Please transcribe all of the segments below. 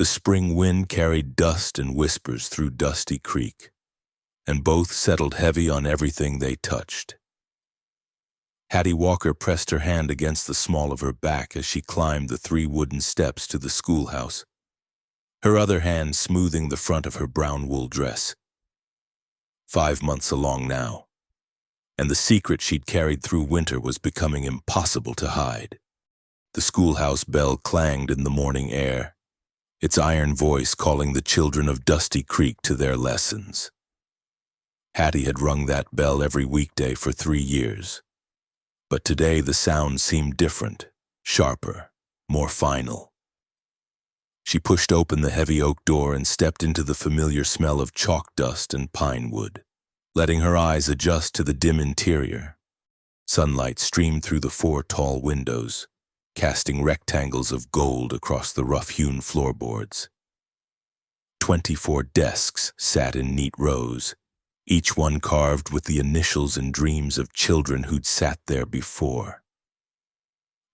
The spring wind carried dust and whispers through Dusty Creek, and both settled heavy on everything they touched. Hattie Walker pressed her hand against the small of her back as she climbed the 3 wooden steps to the schoolhouse, her other hand smoothing the front of her brown wool dress. 5 months along now, and the secret she'd carried through winter was becoming impossible to hide. The schoolhouse bell clanged in the morning air, its iron voice calling the children of Dusty Creek to their lessons. Hattie had rung that bell every weekday for 3 years, but today the sound seemed different, sharper, more final. She pushed open the heavy oak door and stepped into the familiar smell of chalk dust and pine wood, letting her eyes adjust to the dim interior. Sunlight streamed through the 4 tall windows, casting rectangles of gold across the rough-hewn floorboards. 24 desks sat in neat rows, each one carved with the initials and dreams of children who'd sat there before.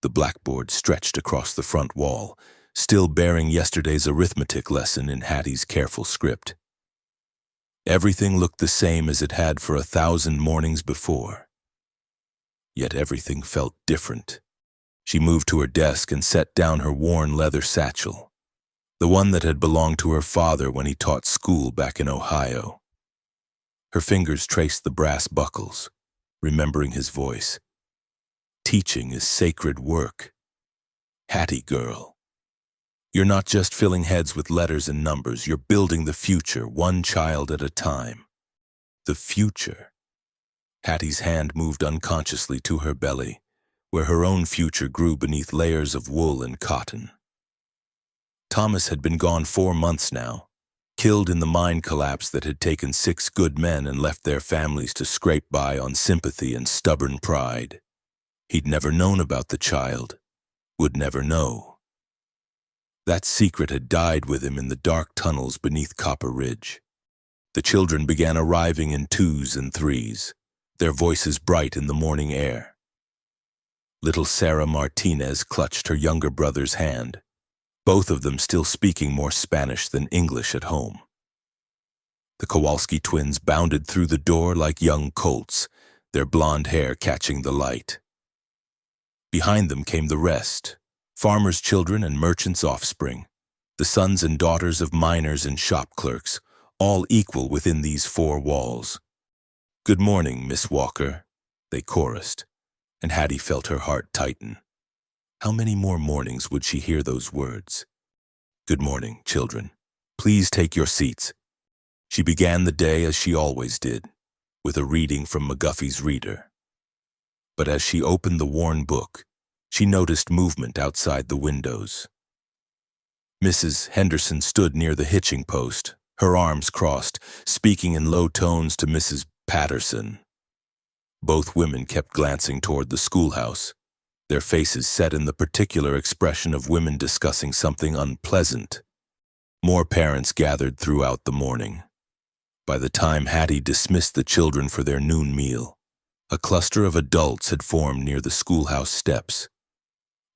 The blackboard stretched across the front wall, still bearing yesterday's arithmetic lesson in Hattie's careful script. Everything looked the same as it had for 1,000 mornings before. Yet everything felt different. She moved to her desk and set down her worn leather satchel, the one that had belonged to her father when he taught school back in Ohio. Her fingers traced the brass buckles, remembering his voice. Teaching is sacred work. Hattie girl, you're not just filling heads with letters and numbers, you're building the future, one child at a time. The future. Hattie's hand moved unconsciously to her belly, where her own future grew beneath layers of wool and cotton. Thomas had been gone 4 months now, killed in the mine collapse that had taken 6 good men and left their families to scrape by on sympathy and stubborn pride. He'd never known about the child, would never know. That secret had died with him in the dark tunnels beneath Copper Ridge. The children began arriving in 2s and 3s, their voices bright in the morning air. Little Sarah Martinez clutched her younger brother's hand, both of them still speaking more Spanish than English at home. The Kowalski twins bounded through the door like young colts, their blonde hair catching the light. Behind them came the rest, farmers' children and merchants' offspring, the sons and daughters of miners and shop clerks, all equal within these 4 walls. "Good morning, Miss Walker," they chorused, and Hattie felt her heart tighten. How many more mornings would she hear those words? "Good morning, children. Please take your seats." She began the day as she always did, with a reading from McGuffey's Reader. But as she opened the worn book, she noticed movement outside the windows. Mrs. Henderson stood near the hitching post, her arms crossed, speaking in low tones to Mrs. Patterson. Both women kept glancing toward the schoolhouse, their faces set in the particular expression of women discussing something unpleasant. More parents gathered throughout the morning. By the time Hattie dismissed the children for their noon meal, a cluster of adults had formed near the schoolhouse steps.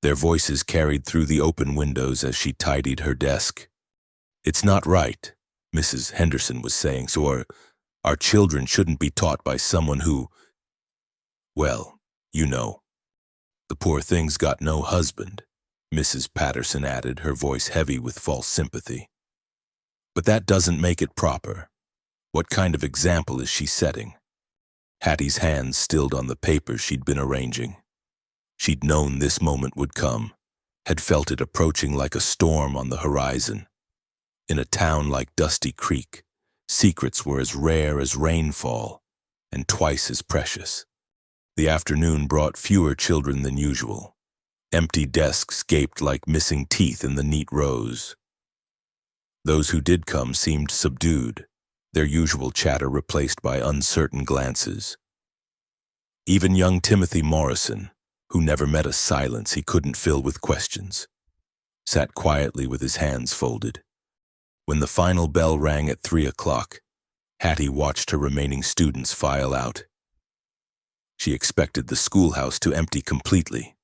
Their voices carried through the open windows as she tidied her desk. "It's not right," Mrs. Henderson was saying, "so our children shouldn't be taught by someone who, well, you know. The poor thing's got no husband," Mrs. Patterson added, her voice heavy with false sympathy. "But that doesn't make it proper. What kind of example is she setting?" Hattie's hands stilled on the papers she'd been arranging. She'd known this moment would come, had felt it approaching like a storm on the horizon. In a town like Dusty Creek, secrets were as rare as rainfall and twice as precious. The afternoon brought fewer children than usual. Empty desks gaped like missing teeth in the neat rows. Those who did come seemed subdued, their usual chatter replaced by uncertain glances. Even young Timothy Morrison, who never met a silence he couldn't fill with questions, sat quietly with his hands folded. When the final bell rang at 3 o'clock, Hattie watched her remaining students file out. She expected the schoolhouse to empty completely,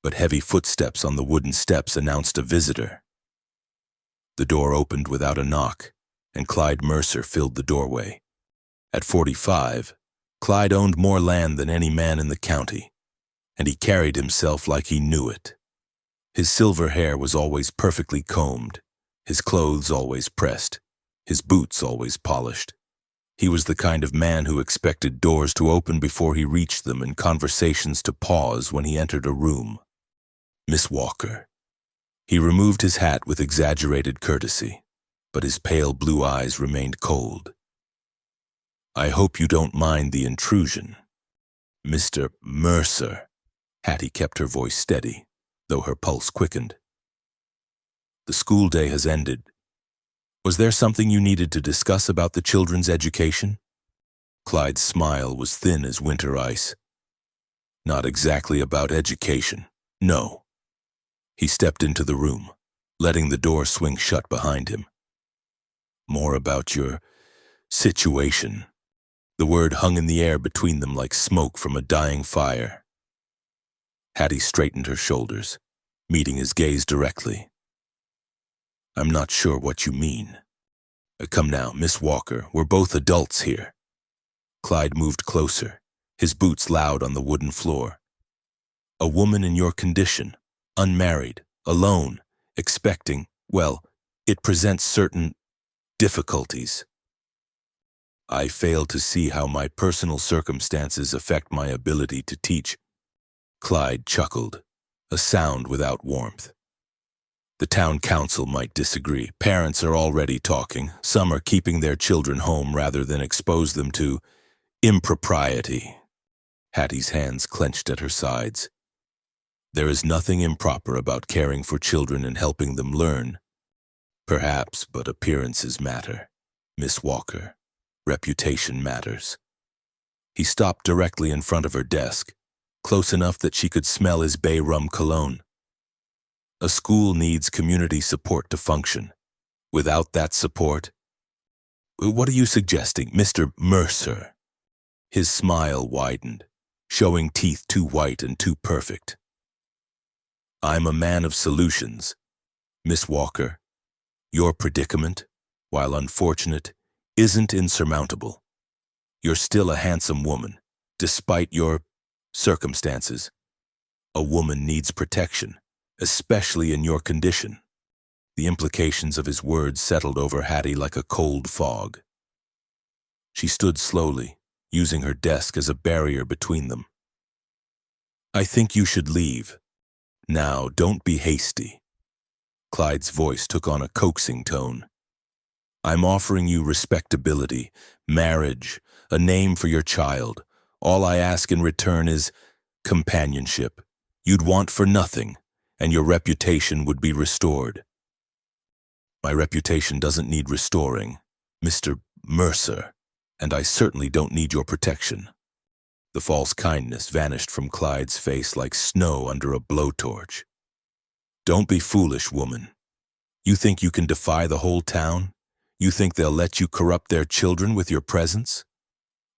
but heavy footsteps on the wooden steps announced a visitor. The door opened without a knock, and Clyde Mercer filled the doorway. At 45, Clyde owned more land than any man in the county, and he carried himself like he knew it. His silver hair was always perfectly combed, his clothes always pressed, his boots always polished. He was the kind of man who expected doors to open before he reached them and conversations to pause when he entered a room. Miss Walker. He removed his hat with exaggerated courtesy, but his pale blue eyes remained cold. I hope you don't mind the intrusion. Mr. Mercer. Hattie kept her voice steady, though her pulse quickened. The school day has ended. Was there something you needed to discuss about the children's education? Clyde's smile was thin as winter ice. Not exactly about education, no. He stepped into the room, letting the door swing shut behind him. More about your situation. The word hung in the air between them like smoke from a dying fire. Hattie straightened her shoulders, meeting his gaze directly. I'm not sure what you mean. Come now, Miss Walker, we're both adults here. Clyde moved closer, his boots loud on the wooden floor. A woman in your condition, unmarried, alone, expecting, well, it presents certain difficulties. I fail to see how my personal circumstances affect my ability to teach. Clyde chuckled, a sound without warmth. The town council might disagree. Parents are already talking. Some are keeping their children home rather than expose them to impropriety. Hattie's hands clenched at her sides. There is nothing improper about caring for children and helping them learn. Perhaps, but appearances matter. Miss Walker, reputation matters. He stopped directly in front of her desk, close enough that she could smell his bay rum cologne. A school needs community support to function. Without that support... What are you suggesting, Mr. Mercer? His smile widened, showing teeth too white and too perfect. I'm a man of solutions. Miss Walker, your predicament, while unfortunate, isn't insurmountable. You're still a handsome woman, despite your circumstances. A woman needs protection, especially in your condition. The implications of his words settled over Hattie like a cold fog. She stood slowly, using her desk as a barrier between them. I think you should leave. Now, don't be hasty. Clyde's voice took on a coaxing tone. I'm offering you respectability, marriage, a name for your child. All I ask in return is companionship. You'd want for nothing, and your reputation would be restored. My reputation doesn't need restoring, Mr. Mercer, and I certainly don't need your protection. The false kindness vanished from Clyde's face like snow under a blowtorch. Don't be foolish, woman. You think you can defy the whole town? You think they'll let you corrupt their children with your presence?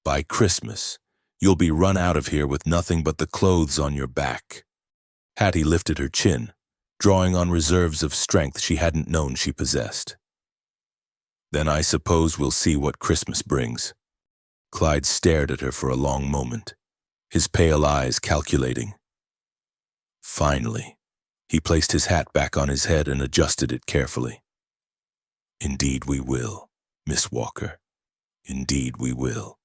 By Christmas, you'll be run out of here with nothing but the clothes on your back. Hattie lifted her chin, drawing on reserves of strength she hadn't known she possessed. Then I suppose we'll see what Christmas brings. Clyde stared at her for a long moment, his pale eyes calculating. Finally, he placed his hat back on his head and adjusted it carefully. Indeed we will, Miss Walker. Indeed we will.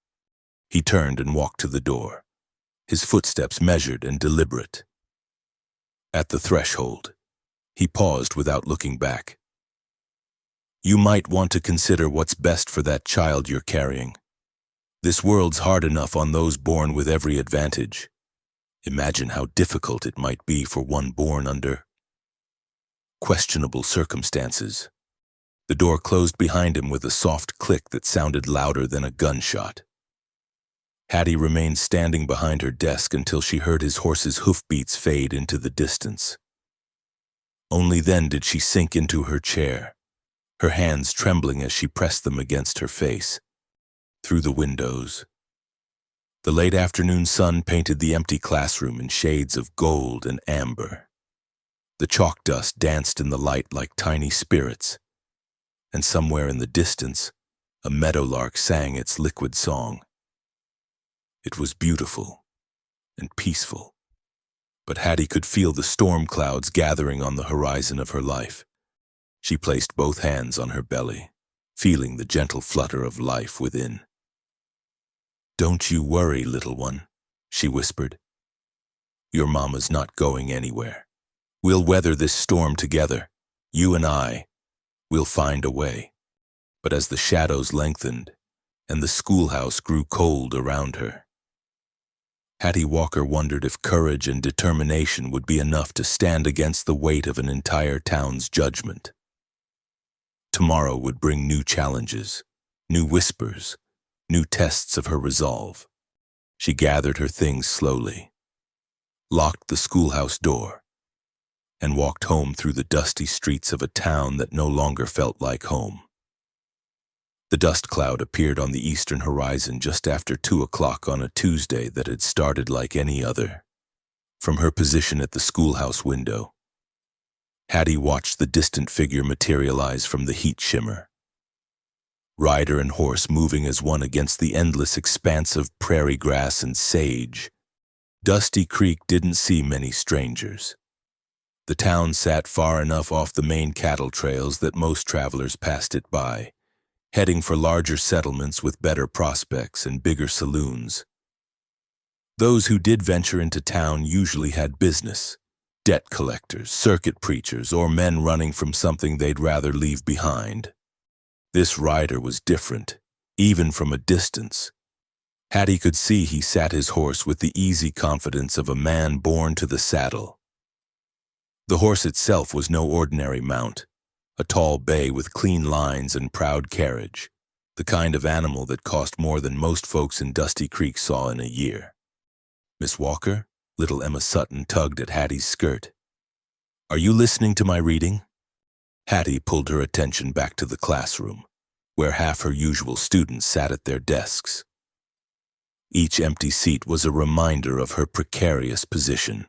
He turned and walked to the door, his footsteps measured and deliberate. At the threshold, he paused without looking back. You might want to consider what's best for that child you're carrying. This world's hard enough on those born with every advantage. Imagine how difficult it might be for one born under questionable circumstances. The door closed behind him with a soft click that sounded louder than a gunshot. Hattie remained standing behind her desk until she heard his horse's hoofbeats fade into the distance. Only then did she sink into her chair, her hands trembling as she pressed them against her face. Through the windows, the late afternoon sun painted the empty classroom in shades of gold and amber. The chalk dust danced in the light like tiny spirits, and somewhere in the distance, a meadowlark sang its liquid song. It was beautiful and peaceful, but Hattie could feel the storm clouds gathering on the horizon of her life. She placed both hands on her belly, feeling the gentle flutter of life within. "Don't you worry, little one," she whispered. "Your mama's not going anywhere. We'll weather this storm together. You and I. We'll find a way." But as the shadows lengthened and the schoolhouse grew cold around her, Hattie Walker wondered if courage and determination would be enough to stand against the weight of an entire town's judgment. Tomorrow would bring new challenges, new whispers, new tests of her resolve. She gathered her things slowly, locked the schoolhouse door, and walked home through the dusty streets of a town that no longer felt like home. The dust cloud appeared on the eastern horizon just after 2 o'clock on a Tuesday that had started like any other. From her position at the schoolhouse window, Hattie watched the distant figure materialize from the heat shimmer. Rider and horse moving as one against the endless expanse of prairie grass and sage, Dusty Creek didn't see many strangers. The town sat far enough off the main cattle trails that most travelers passed it by, heading for larger settlements with better prospects and bigger saloons. Those who did venture into town usually had business: debt collectors, circuit preachers, or men running from something they'd rather leave behind. This rider was different, even from a distance. Hattie could see he sat his horse with the easy confidence of a man born to the saddle. The horse itself was no ordinary mount, a tall bay with clean lines and proud carriage, the kind of animal that cost more than most folks in Dusty Creek saw in a year. "Miss Walker?" Little Emma Sutton tugged at Hattie's skirt. "Are you listening to my reading?" Hattie pulled her attention back to the classroom, where half her usual students sat at their desks. Each empty seat was a reminder of her precarious position,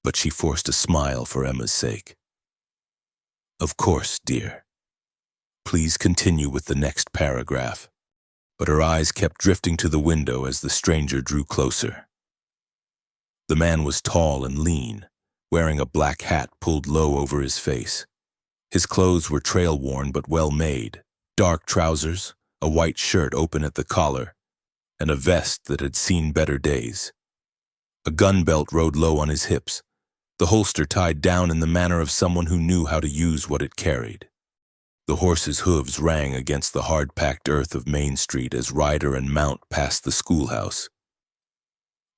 but she forced a smile for Emma's sake. "Of course, dear. Please continue with the next paragraph." But her eyes kept drifting to the window as the stranger drew closer. The man was tall and lean, wearing a black hat pulled low over his face. His clothes were trail-worn but well-made: dark trousers, a white shirt open at the collar, and a vest that had seen better days. A gun belt rode low on his hips, the holster tied down in the manner of someone who knew how to use what it carried. The horse's hooves rang against the hard-packed earth of Main Street as rider and mount passed the schoolhouse.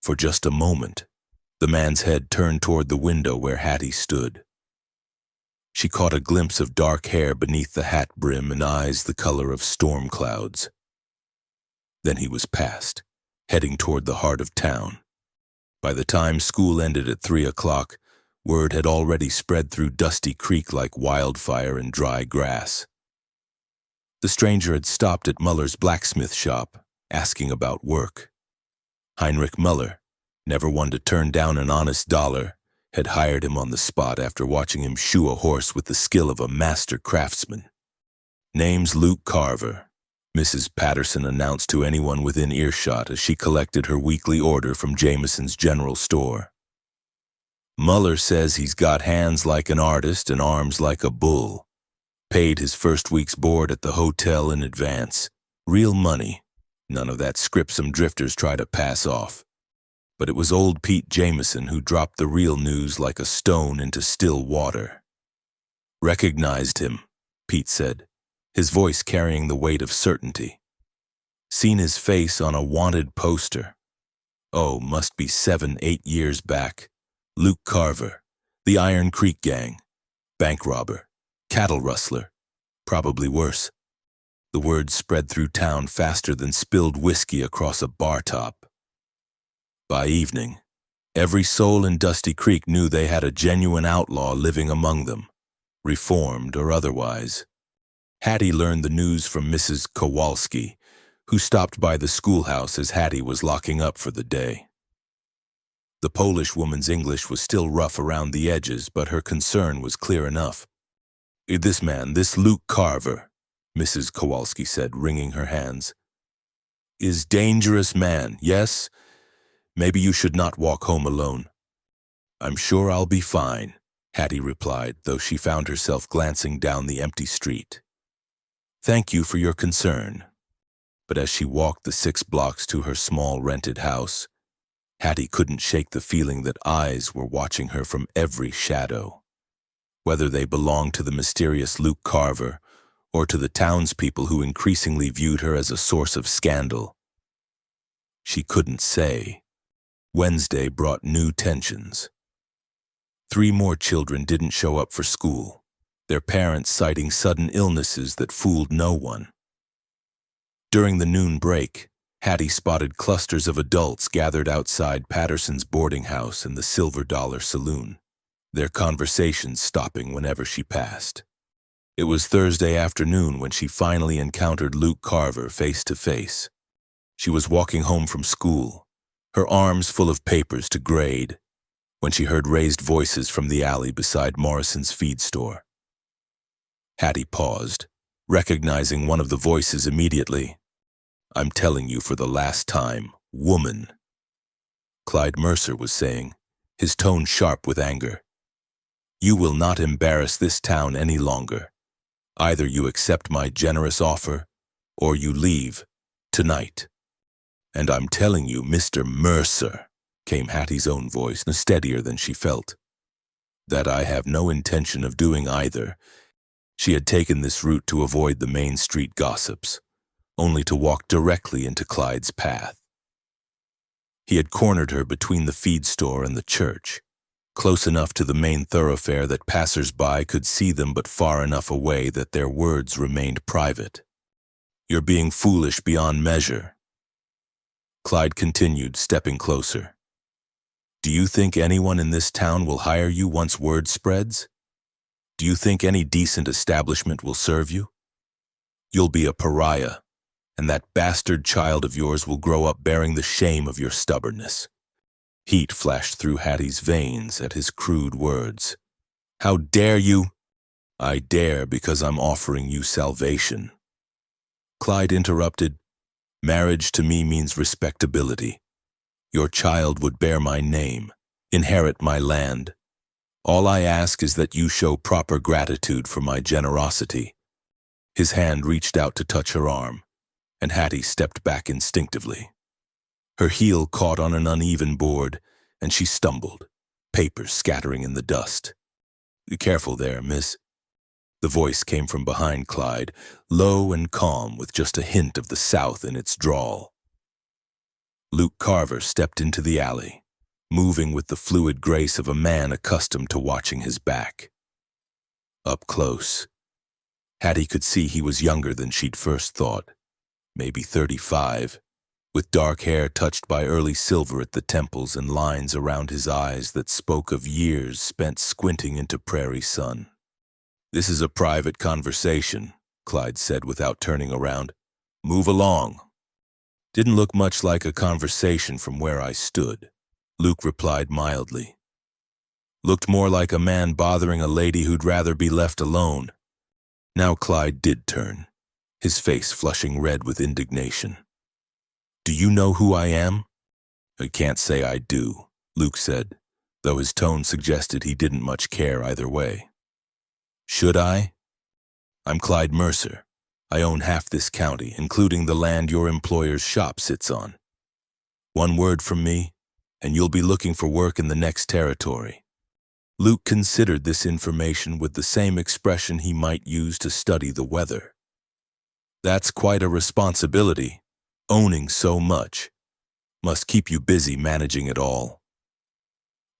For just a moment, the man's head turned toward the window where Hattie stood. She caught a glimpse of dark hair beneath the hat brim and eyes the color of storm clouds. Then he was past, heading toward the heart of town. By the time school ended at 3 o'clock, word had already spread through Dusty Creek like wildfire in dry grass. The stranger had stopped at Muller's blacksmith shop, asking about work. Heinrich Muller, never one to turn down an honest dollar, had hired him on the spot after watching him shoe a horse with the skill of a master craftsman. "Name's Luke Carver," Mrs. Patterson announced to anyone within earshot as she collected her weekly order from Jameson's general store. "Muller says he's got hands like an artist and arms like a bull. Paid his first week's board at the hotel in advance. Real money. None of that script some drifters try to pass off." But it was old Pete Jameson who dropped the real news like a stone into still water. "Recognized him," Pete said, his voice carrying the weight of certainty. "Seen his face on a wanted poster. Oh, must be 7-8 years back. Luke Carver, the Iron Creek Gang. Bank robber, cattle rustler, probably worse." The word spread through town faster than spilled whiskey across a bar top. By evening, every soul in Dusty Creek knew they had a genuine outlaw living among them, reformed or otherwise. Hattie learned the news from Mrs. Kowalski, who stopped by the schoolhouse as Hattie was locking up for the day. The Polish woman's English was still rough around the edges, but her concern was clear enough. "This man, this Luke Carver, Mrs. Kowalski said, wringing her hands. Is dangerous man, yes? Maybe you should not walk home alone. I'm sure I'll be fine, Hattie replied, though she found herself glancing down the empty street. Thank you for your concern. But as she walked the 6 blocks to her small rented house, Hattie couldn't shake the feeling that eyes were watching her from every shadow. Whether they belonged to the mysterious Luke Carver or to the townspeople who increasingly viewed her as a source of scandal, she couldn't say. Wednesday brought new tensions. 3 more children didn't show up for school, their parents citing sudden illnesses that fooled no one. During the noon break, Hattie spotted clusters of adults gathered outside Patterson's boarding house and the Silver Dollar Saloon, their conversations stopping whenever she passed. It was Thursday afternoon when she finally encountered Luke Carver face to face. She was walking home from school, her arms full of papers to grade, when she heard raised voices from the alley beside Morrison's feed store. Hattie paused, recognizing one of the voices immediately. I'm telling you for the last time, woman, Clyde Mercer was saying, his tone sharp with anger. You will not embarrass this town any longer. Either you accept my generous offer, or you leave, tonight. And I'm telling you, Mr. Mercer, came Hattie's own voice, steadier than she felt, that I have no intention of doing either. She had taken this route to avoid the Main Street gossips, only to walk directly into Clyde's path. He had cornered her between the feed store and the church, close enough to the main thoroughfare that passers-by could see them but far enough away that their words remained private. You're being foolish beyond measure. Clyde continued, stepping closer. Do you think anyone in this town will hire you once word spreads? Do you think any decent establishment will serve you? You'll be a pariah, and that bastard child of yours will grow up bearing the shame of your stubbornness. Heat flashed through Hattie's veins at his crude words. How dare you? I dare because I'm offering you salvation. Clyde interrupted. Marriage to me means respectability. Your child would bear my name, inherit my land. All I ask is that you show proper gratitude for my generosity. His hand reached out to touch her arm, and Hattie stepped back instinctively. Her heel caught on an uneven board, and she stumbled, papers scattering in the dust. Careful there, miss. The voice came from behind Clyde, low and calm with just a hint of the South in its drawl. Luke Carver stepped into the alley, moving with the fluid grace of a man accustomed to watching his back. Up close, Hattie could see he was younger than she'd first thought, maybe 35, with dark hair touched by early silver at the temples and lines around his eyes that spoke of years spent squinting into prairie sun. This is a private conversation, Clyde said without turning around. Move along. Didn't look much like a conversation from where I stood, Luke replied mildly. Looked more like a man bothering a lady who'd rather be left alone. Now Clyde did turn, his face flushing red with indignation. Do you know who I am? I can't say I do, Luke said, though his tone suggested he didn't much care either way. Should I? I'm Clyde Mercer. I own half this county, including the land your employer's shop sits on. One word from me, and you'll be looking for work in the next territory. Luke considered this information with the same expression he might use to study the weather. That's quite a responsibility, owning so much. Must keep you busy managing it all.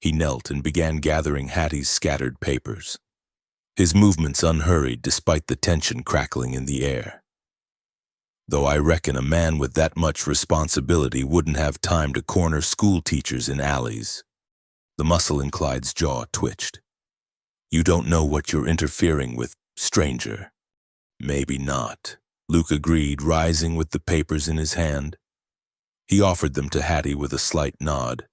He knelt and began gathering Hattie's scattered papers, his movements unhurried despite the tension crackling in the air. Though I reckon a man with that much responsibility wouldn't have time to corner school teachers in alleys. The muscle in Clyde's jaw twitched. You don't know what you're interfering with, stranger. Maybe not, Luke agreed, rising with the papers in his hand. He offered them to Hattie with a slight nod.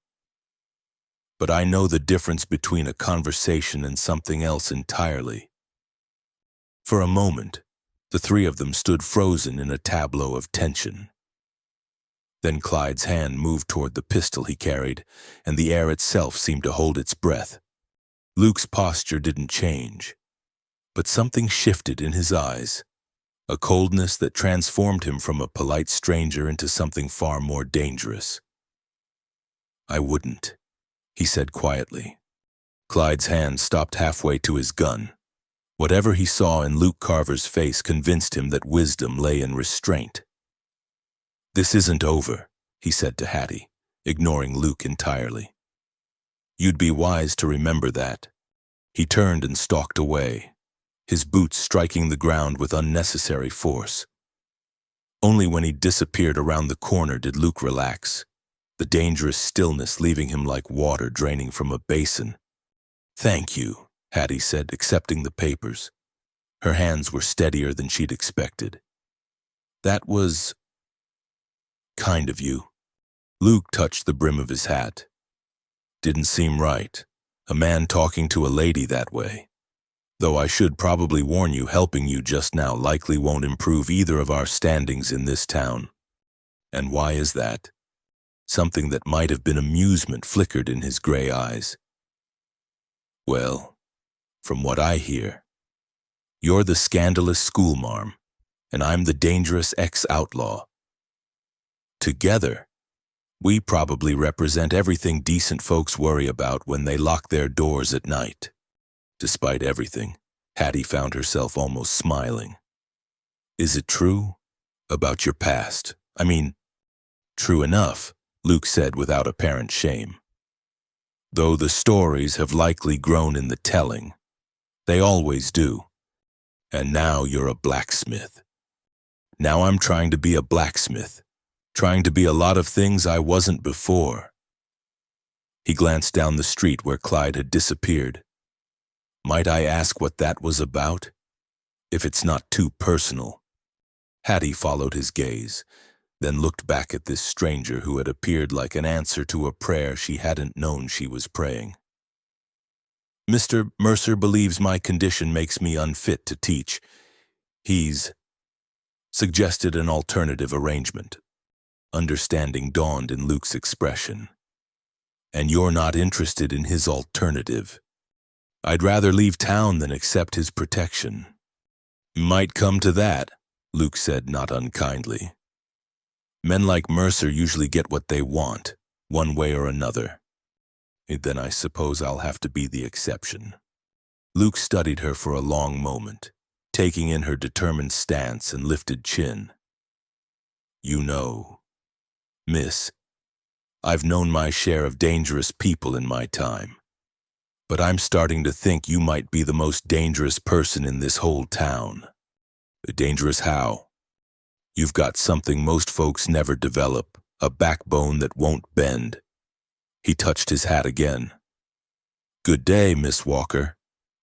But I know the difference between a conversation and something else entirely. For a moment, The three of them stood frozen in a tableau of tension. Then Clyde's hand moved toward the pistol he carried, and the air itself seemed to hold its breath. Luke's posture didn't change, but something shifted in his eyes, a coldness that transformed him from a polite stranger into something far more dangerous. "I wouldn't," he said quietly. Clyde's hand stopped halfway to his gun. Whatever he saw in Luke Carver's face convinced him that wisdom lay in restraint. "This isn't over," he said to Hattie, ignoring Luke entirely. "You'd be wise to remember that." He turned and stalked away, his boots striking the ground with unnecessary force. Only when he disappeared around the corner did Luke relax, the dangerous stillness leaving him like water draining from a basin. "Thank you," Hattie said, accepting the papers. Her hands were steadier than she'd expected. "That was kind of you." Luke touched the brim of his hat. "Didn't seem right, a man talking to a lady that way. Though I should probably warn you, helping you just now likely won't improve either of our standings in this town." "And why is that?" Something that might have been amusement flickered in his gray eyes. "Well, from what I hear, you're the scandalous Schoolmarm, and I'm the dangerous ex-outlaw. Together, we probably represent everything decent folks worry about when they lock their doors at night." Despite everything, Hattie found herself almost smiling. "Is it true? About your past? I mean, true enough," Luke said without apparent shame. "Though the stories have likely grown in the telling. They always do. And now you're a blacksmith. Now I'm trying to be a blacksmith, trying to be a lot of things I wasn't before." He glanced down the street where Clyde had disappeared. "Might I ask what that was about? If it's not too personal." Hattie followed his gaze, then looked back at this stranger who had appeared like an answer to a prayer she hadn't known she was praying. "Mr. Mercer believes my condition makes me unfit to teach. He's suggested an alternative arrangement." Understanding dawned in Luke's expression. "And you're not interested in his alternative?" "I'd rather leave town than accept his protection." "Might come to that," Luke said not unkindly. "Men like Mercer usually get what they want, one way or another. Then I suppose I'll have to be the exception." Luke studied her for a long moment, taking in her determined stance and lifted chin. "You know, miss, I've known my share of dangerous people in my time. But I'm starting to think you might be the most dangerous person in this whole town." "Dangerous how?" "You've got something most folks never develop, a backbone that won't bend." He touched his hat again. "Good day, Miss Walker,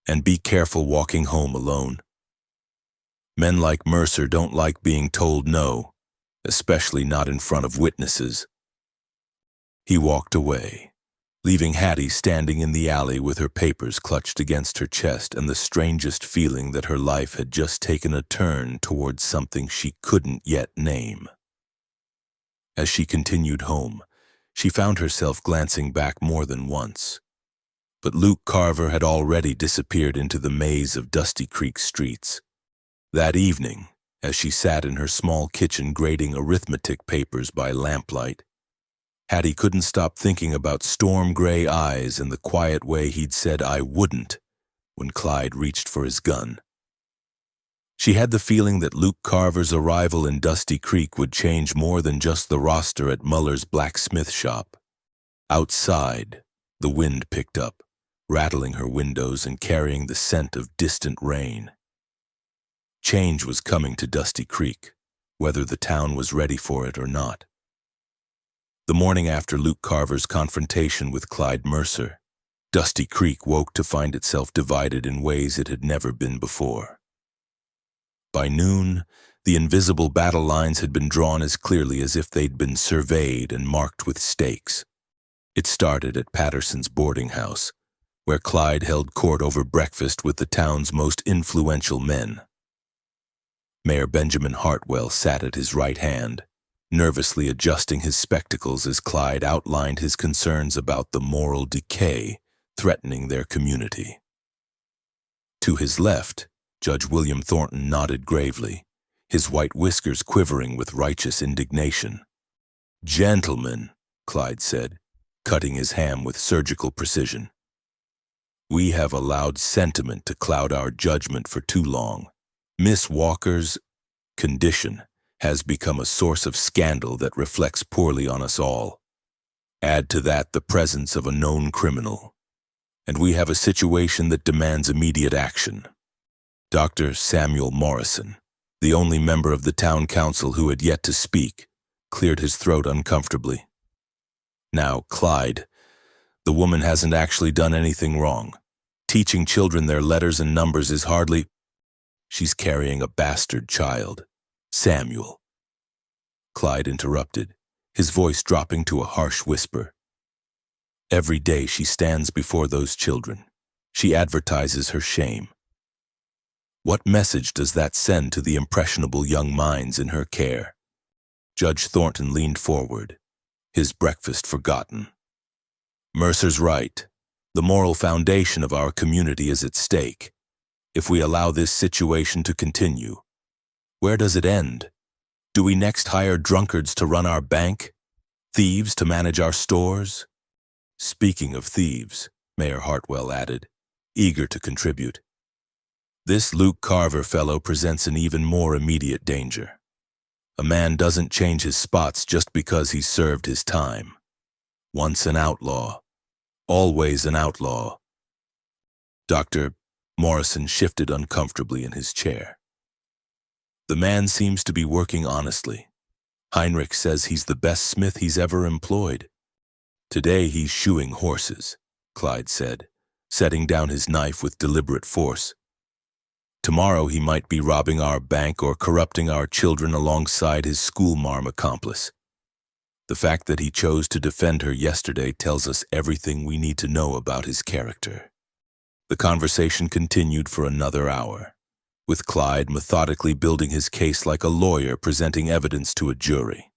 and be careful walking home alone. Men like Mercer don't like being told no, especially not in front of witnesses." He walked away, leaving Hattie standing in the alley with her papers clutched against her chest and the strangest feeling that her life had just taken a turn towards something she couldn't yet name. As she continued home, she found herself glancing back more than once. But Luke Carver had already disappeared into the maze of Dusty Creek streets. That evening, as she sat in her small kitchen grading arithmetic papers by lamplight, Hattie couldn't stop thinking about storm-gray eyes and the quiet way he'd said "I wouldn't" when Clyde reached for his gun. She had the feeling that Luke Carver's arrival in Dusty Creek would change more than just the roster at Muller's blacksmith shop. Outside, the wind picked up, rattling her windows and carrying the scent of distant rain. Change was coming to Dusty Creek, whether the town was ready for it or not. The morning after Luke Carver's confrontation with Clyde Mercer, Dusty Creek woke to find itself divided in ways it had never been before. By noon, the invisible battle lines had been drawn as clearly as if they'd been surveyed and marked with stakes. It started at Patterson's boarding house, where Clyde held court over breakfast with the town's most influential men. Mayor Benjamin Hartwell sat at his right hand, nervously adjusting his spectacles as Clyde outlined his concerns about the moral decay threatening their community. To his left, Judge William Thornton nodded gravely, his white whiskers quivering with righteous indignation. "Gentlemen," Clyde said, cutting his ham with surgical precision, "we have allowed sentiment to cloud our judgment for too long. Miss Walker's condition has become a source of scandal that reflects poorly on us all. Add to that the presence of a known criminal, and we have a situation that demands immediate action." Dr. Samuel Morrison, the only member of the town council who had yet to speak, cleared his throat uncomfortably. "Now, Clyde, the woman hasn't actually done anything wrong. Teaching children their letters and numbers is hardly— She's carrying a bastard child, Samuel." Clyde interrupted, his voice dropping to a harsh whisper. "Every day she stands before those children. She advertises her shame. What message does that send to the impressionable young minds in her care?" Judge Thornton leaned forward, his breakfast forgotten. "Mercer's right. The moral foundation of our community is at stake. If we allow this situation to continue, where does it end? Do we next hire drunkards to run our bank? Thieves to manage our stores?" "Speaking of thieves," Mayor Hartwell added, eager to contribute, "this Luke Carver fellow presents an even more immediate danger. A man doesn't change his spots just because he's served his time. Once an outlaw, always an outlaw." Dr. Morrison shifted uncomfortably in his chair. "The man seems to be working honestly. Heinrich says he's the best smith he's ever employed. Today he's shoeing horses," Clyde said, setting down his knife with deliberate force. "Tomorrow he might be robbing our bank or corrupting our children alongside his schoolmarm accomplice. The fact that he chose to defend her yesterday tells us everything we need to know about his character." The conversation continued for another hour, with Clyde methodically building his case like a lawyer presenting evidence to a jury.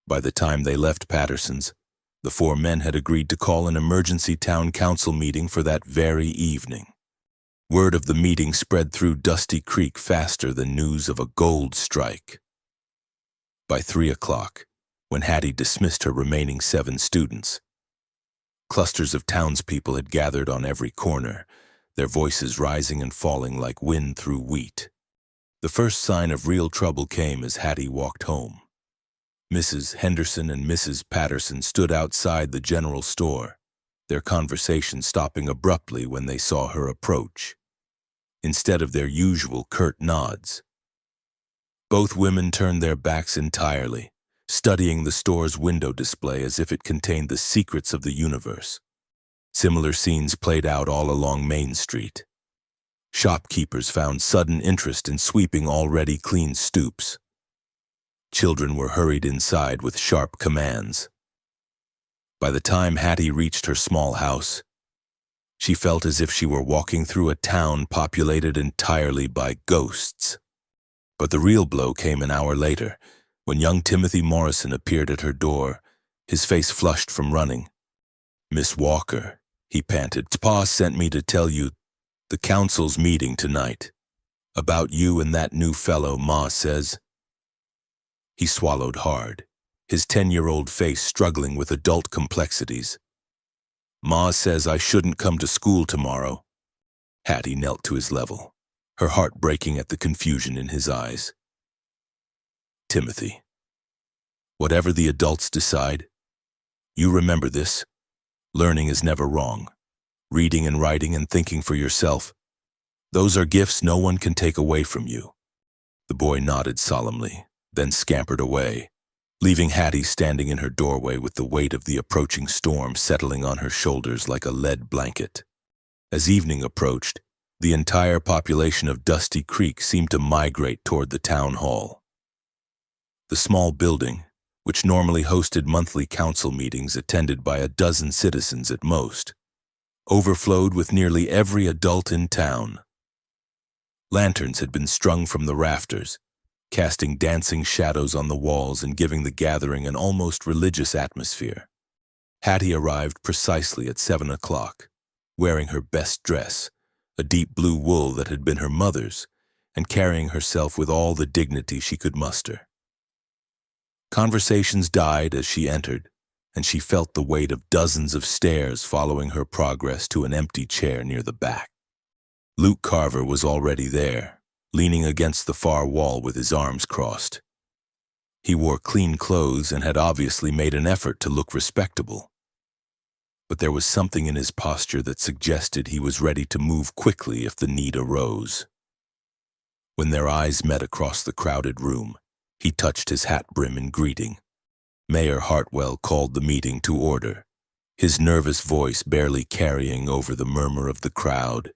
By the time they left Patterson's, the four men had agreed to call an emergency town council meeting for that very evening. Word of the meeting spread through Dusty Creek faster than news of a gold strike. By 3 o'clock, when Hattie dismissed her remaining 7 students, clusters of townspeople had gathered on every corner, their voices rising and falling like wind through wheat. The first sign of real trouble came as Hattie walked home. Mrs. Henderson and Mrs. Patterson stood outside the general store, their conversation stopping abruptly when they saw her approach, instead of their usual curt nods. Both women turned their backs entirely, studying the store's window display as if it contained the secrets of the universe. Similar scenes played out all along Main Street. Shopkeepers found sudden interest in sweeping already clean stoops. Children were hurried inside with sharp commands. By the time Hattie reached her small house, she felt as if she were walking through a town populated entirely by ghosts. But the real blow came an hour later, when young Timothy Morrison appeared at her door, his face flushed from running. "Miss Walker," he panted, "Pa sent me to tell you the council's meeting tonight. About you and that new fellow, Ma says." He swallowed hard, his 10-year-old face struggling with adult complexities. "Ma says I shouldn't come to school tomorrow." Hattie knelt to his level, her heart breaking at the confusion in his eyes. "Timothy, whatever the adults decide, you remember this. Learning is never wrong. Reading and writing and thinking for yourself, those are gifts no one can take away from you." The boy nodded solemnly, then scampered away, leaving Hattie standing in her doorway with the weight of the approaching storm settling on her shoulders like a lead blanket. As evening approached, the entire population of Dusty Creek seemed to migrate toward the town hall. The small building, which normally hosted monthly council meetings attended by a dozen citizens at most, overflowed with nearly every adult in town. Lanterns had been strung from the rafters, casting dancing shadows on the walls and giving the gathering an almost religious atmosphere. Hattie arrived precisely at 7 o'clock, wearing her best dress, a deep blue wool that had been her mother's, and carrying herself with all the dignity she could muster. Conversations died as she entered, and she felt the weight of dozens of stares following her progress to an empty chair near the back. Luke Carver was already there, leaning against the far wall with his arms crossed. He wore clean clothes and had obviously made an effort to look respectable. But there was something in his posture that suggested he was ready to move quickly if the need arose. When their eyes met across the crowded room, he touched his hat brim in greeting. Mayor Hartwell called the meeting to order, his nervous voice barely carrying over the murmur of the crowd.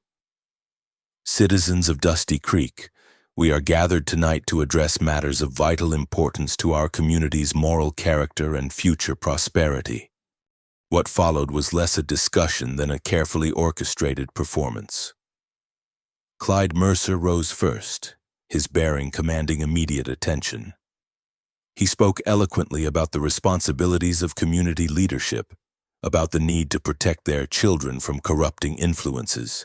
Citizens of Dusty Creek, we are gathered tonight to address matters of vital importance to our community's moral character and future prosperity. What followed was less a discussion than a carefully orchestrated performance. Clyde Mercer rose first, his bearing commanding immediate attention. He spoke eloquently about the responsibilities of community leadership, about the need to protect their children from corrupting influences,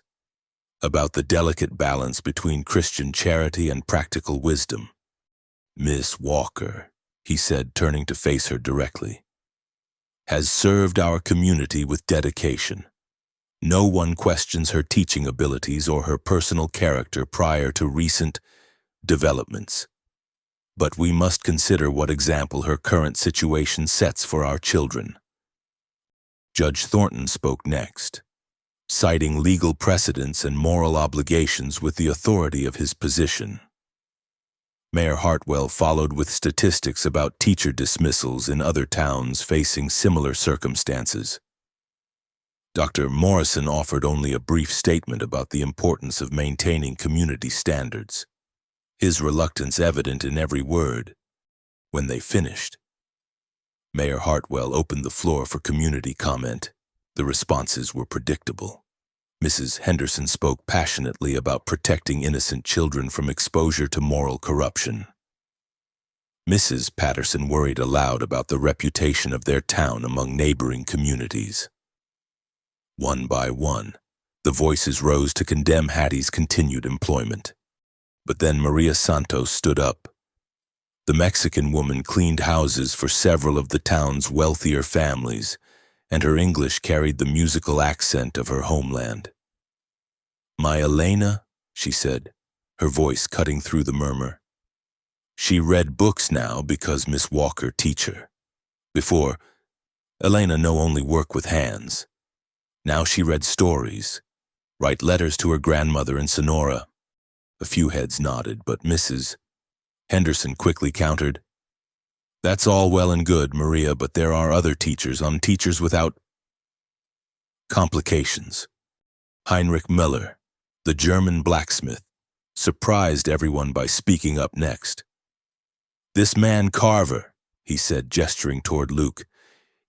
about the delicate balance between Christian charity and practical wisdom. Miss Walker, he said, turning to face her directly, has served our community with dedication. No one questions her teaching abilities or her personal character prior to recent developments. But we must consider what example her current situation sets for our children. Judge Thornton spoke next, citing legal precedents and moral obligations with the authority of his position. Mayor Hartwell followed with statistics about teacher dismissals in other towns facing similar circumstances. Dr. Morrison offered only a brief statement about the importance of maintaining community standards, his reluctance evident in every word. When they finished, Mayor Hartwell opened the floor for community comment. The responses were predictable. Mrs. Henderson spoke passionately about protecting innocent children from exposure to moral corruption. Mrs. Patterson worried aloud about the reputation of their town among neighboring communities. One by one, the voices rose to condemn Hattie's continued employment. But then Maria Santos stood up. The Mexican woman cleaned houses for several of the town's wealthier families, and her English carried the musical accent of her homeland. "My Elena," she said, her voice cutting through the murmur. She read books now because Miss Walker teach her. Before, Elena no only work with hands. Now she read stories, write letters to her grandmother in Sonora. A few heads nodded, but Mrs. Henderson quickly countered, "That's all well and good, Maria, but there are other teachers without complications." Heinrich Müller, the German blacksmith, surprised everyone by speaking up next. "This man Carver," he said, gesturing toward Luke,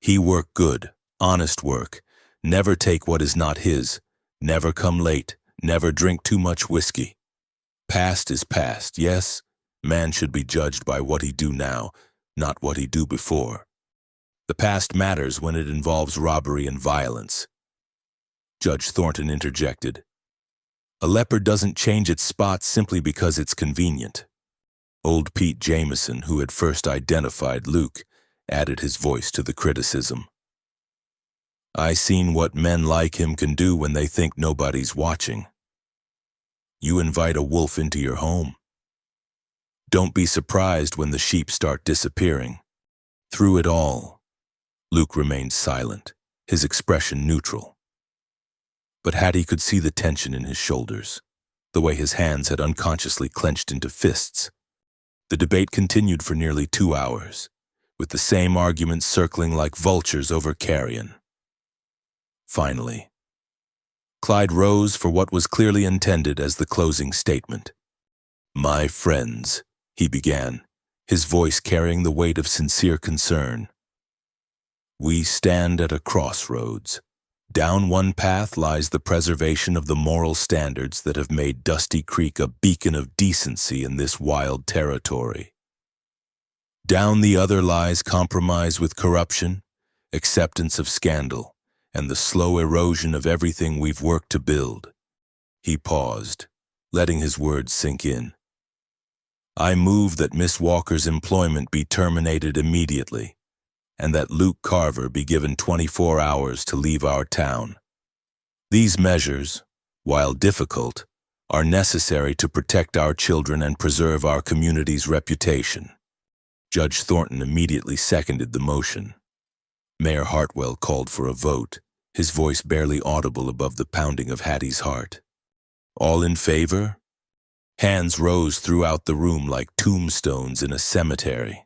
"he work good, honest work, never take what is not his, never come late, never drink too much whiskey. Past is past, yes, man should be judged by what he do now, not what he do before. The past matters when it involves robbery and violence." Judge Thornton interjected, "A leopard doesn't change its spots simply because it's convenient." Old Pete Jameson, who had first identified Luke, added his voice to the criticism. "I seen what men like him can do when they think nobody's watching. You invite a wolf into your home. Don't be surprised when the sheep start disappearing." Through it all, Luke remained silent, his expression neutral. But Hattie could see the tension in his shoulders, the way his hands had unconsciously clenched into fists. The debate continued for nearly 2 hours, with the same arguments circling like vultures over carrion. Finally, Clyde rose for what was clearly intended as the closing statement. "My friends," he began, his voice carrying the weight of sincere concern. "We stand at a crossroads. Down one path lies the preservation of the moral standards that have made Dusty Creek a beacon of decency in this wild territory. Down the other lies compromise with corruption, acceptance of scandal, and the slow erosion of everything we've worked to build. He paused, letting his words sink in. I move that Miss Walker's employment be terminated immediately, and that Luke Carver be given 24 hours to leave our town. These measures, while difficult, are necessary to protect our children and preserve our community's reputation. Judge Thornton immediately seconded the motion. Mayor Hartwell called for a vote, his voice barely audible above the pounding of Hattie's heart. All in favor? Hands rose throughout the room like tombstones in a cemetery.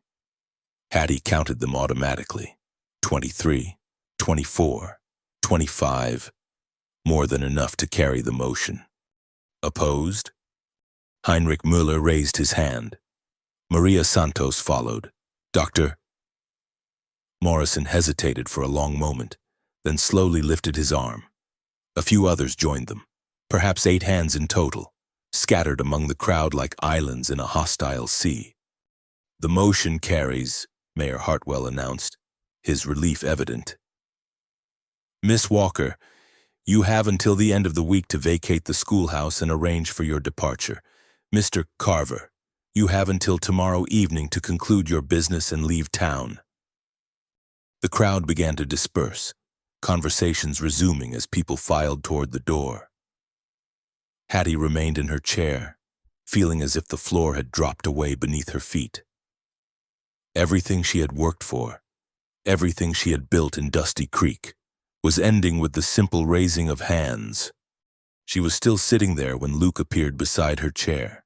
Hattie counted them automatically. 23, 24, 25. More than enough to carry the motion. Opposed? Heinrich Müller raised his hand. Maria Santos followed. Dr. Morrison hesitated for a long moment, then slowly lifted his arm. A few others joined them, perhaps 8 hands in total, scattered among the crowd like islands in a hostile sea. The motion carries, Mayor Hartwell announced, his relief evident. Miss Walker, you have until the end of the week to vacate the schoolhouse and arrange for your departure. Mr. Carver, you have until tomorrow evening to conclude your business and leave town. The crowd began to disperse, conversations resuming as people filed toward the door. Hattie remained in her chair, feeling as if the floor had dropped away beneath her feet. Everything she had worked for, everything she had built in Dusty Creek, was ending with the simple raising of hands. She was still sitting there when Luke appeared beside her chair.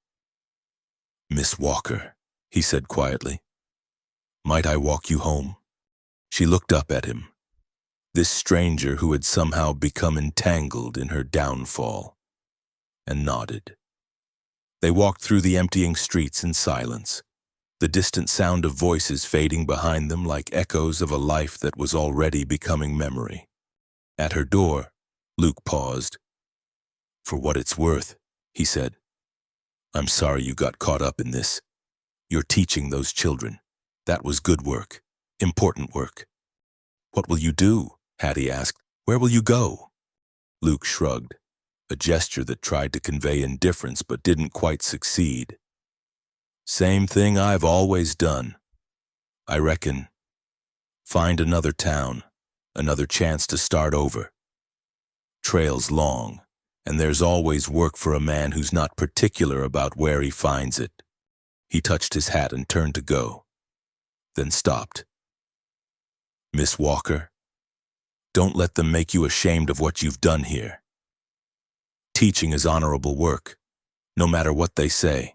Miss Walker, he said quietly, might I walk you home? She looked up at him, this stranger who had somehow become entangled in her downfall, and nodded. They walked through the emptying streets in silence, the distant sound of voices fading behind them like echoes of a life that was already becoming memory. At her door, Luke paused. For what it's worth, he said, I'm sorry you got caught up in this. You're teaching those children. That was good work, important work. What will you do? Hattie asked. Where will you go? Luke shrugged, a gesture that tried to convey indifference but didn't quite succeed. Same thing I've always done. I reckon. Find another town, another chance to start over. Trail's long, and there's always work for a man who's not particular about where he finds it. He touched his hat and turned to go, then stopped. Miss Walker, don't let them make you ashamed of what you've done here. Teaching is honorable work, no matter what they say.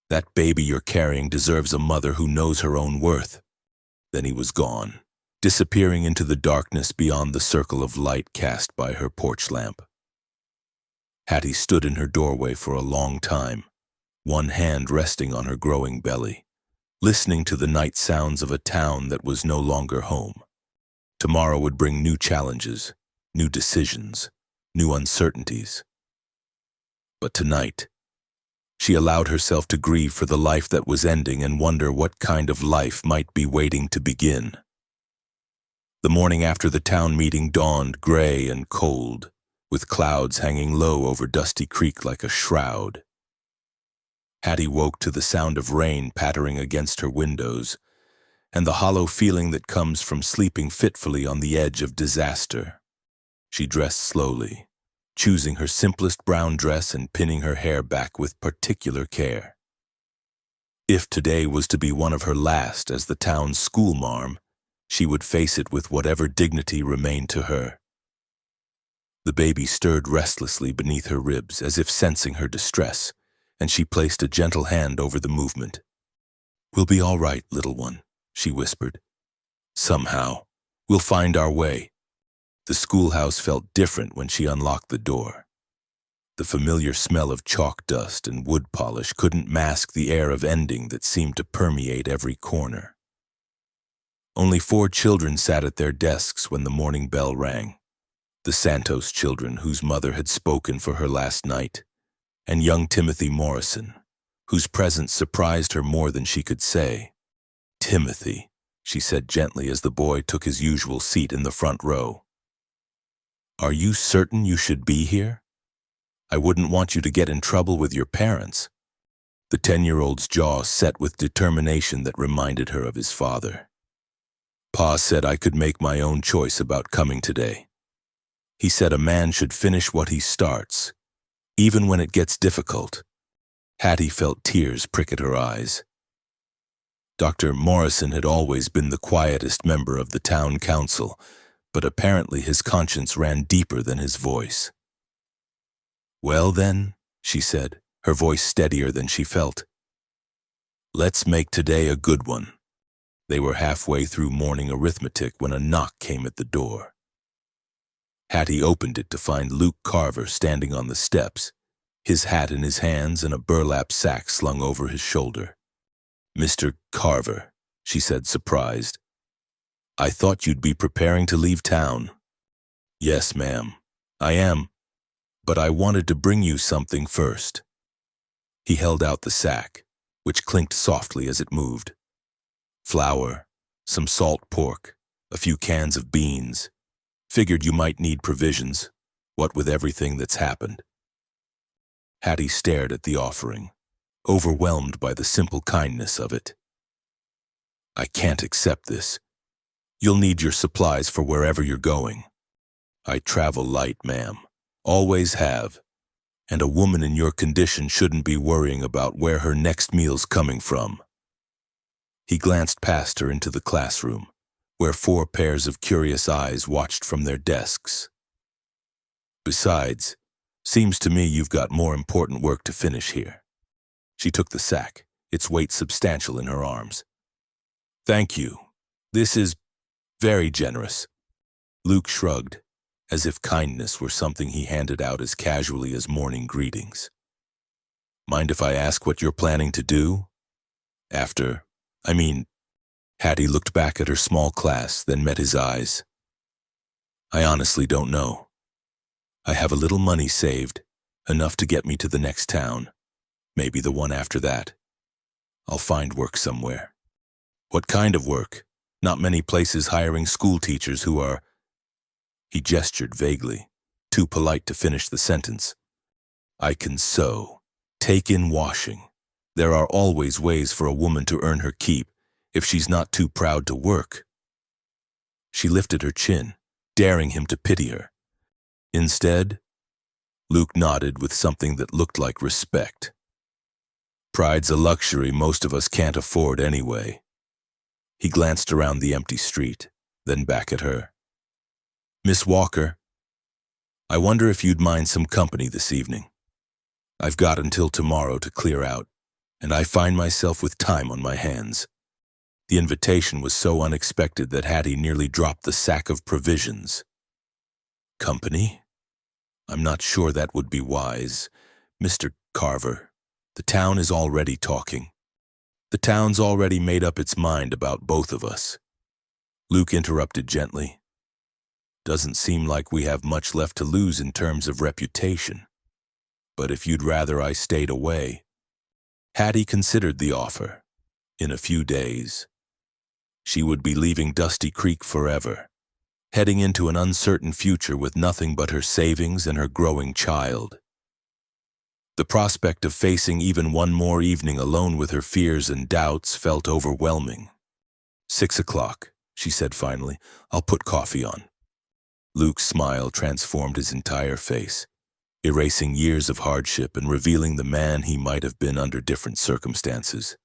That baby you're carrying deserves a mother who knows her own worth. Then he was gone, disappearing into the darkness beyond the circle of light cast by her porch lamp. Hattie stood in her doorway for a long time, one hand resting on her growing belly, listening to the night sounds of a town that was no longer home. Tomorrow would bring new challenges, new decisions, new uncertainties. But tonight, she allowed herself to grieve for the life that was ending and wonder what kind of life might be waiting to begin. The morning after the town meeting dawned gray and cold, with clouds hanging low over Dusty Creek like a shroud. Hattie woke to the sound of rain pattering against her windows, and the hollow feeling that comes from sleeping fitfully on the edge of disaster. She dressed slowly, choosing her simplest brown dress and pinning her hair back with particular care. If today was to be one of her last as the town's schoolmarm, she would face it with whatever dignity remained to her. The baby stirred restlessly beneath her ribs as if sensing her distress, and she placed a gentle hand over the movement. We'll be all right, little one, she whispered. Somehow, we'll find our way. The schoolhouse felt different when she unlocked the door. The familiar smell of chalk dust and wood polish couldn't mask the air of ending that seemed to permeate every corner. Only 4 children sat at their desks when the morning bell rang. the Santos children whose mother had spoken for her last night, and young Timothy Morrison, whose presence surprised her more than she could say. "Timothy," she said gently as the boy took his usual seat in the front row. "Are you certain you should be here? I wouldn't want you to get in trouble with your parents." The 10-year-old's jaw set with determination that reminded her of his father. "Pa said I could make my own choice about coming today. He said a man should finish what he starts, even when it gets difficult." Hattie felt tears prick at her eyes. Dr. Morrison had always been the quietest member of the town council, but apparently his conscience ran deeper than his voice. "Well then," she said, her voice steadier than she felt, "let's make today a good one." They were halfway through morning arithmetic when a knock came at the door. Hattie opened it to find Luke Carver standing on the steps, his hat in his hands and a burlap sack slung over his shoulder. "Mr. Carver," she said, surprised. "I thought you'd be preparing to leave town." "Yes, ma'am, I am, but I wanted to bring you something first." He held out the sack, which clinked softly as it moved. "Flour, some salt pork, a few cans of beans. Figured you might need provisions, what with everything that's happened." Hattie stared at the offering, overwhelmed by the simple kindness of it. "I can't accept this. You'll need your supplies for wherever you're going. I travel light, ma'am, always have, and a woman in your condition shouldn't be worrying about where her next meal's coming from." He glanced past her into the classroom, where 4 pairs of curious eyes watched from their desks. "Besides, seems to me you've got more important work to finish here." She took the sack, its weight substantial in her arms. "Thank you. This is very generous." Luke shrugged, as if kindness were something he handed out as casually as morning greetings. "Mind if I ask what you're planning to do? Hattie looked back at her small class, then met his eyes. "I honestly don't know. I have a little money saved, enough to get me to the next town, maybe the one after that. I'll find work somewhere." "What kind of work? Not many places hiring school teachers who are—" He gestured vaguely, too polite to finish the sentence. "I can sew, take in washing. There are always ways for a woman to earn her keep, if she's not too proud to work." She lifted her chin, daring him to pity her. Instead, Luke nodded with something that looked like respect. "Pride's a luxury most of us can't afford anyway." He glanced around the empty street, then back at her. "Miss Walker, I wonder if you'd mind some company this evening. I've got until tomorrow to clear out, and I find myself with time on my hands." The invitation was so unexpected that Hattie nearly dropped the sack of provisions. "Company? I'm not sure that would be wise. Mr. Carver, the town is already talking. The town's already made up its mind about both of us." Luke interrupted gently. "Doesn't seem like we have much left to lose in terms of reputation. But if you'd rather I stayed away..." Hattie considered the offer. In a few days, she would be leaving Dusty Creek forever, heading into an uncertain future with nothing but her savings and her growing child. The prospect of facing even one more evening alone with her fears and doubts felt overwhelming. 6 o'clock, she said finally. "I'll put coffee on." Luke's smile transformed his entire face, erasing years of hardship and revealing the man he might have been under different circumstances.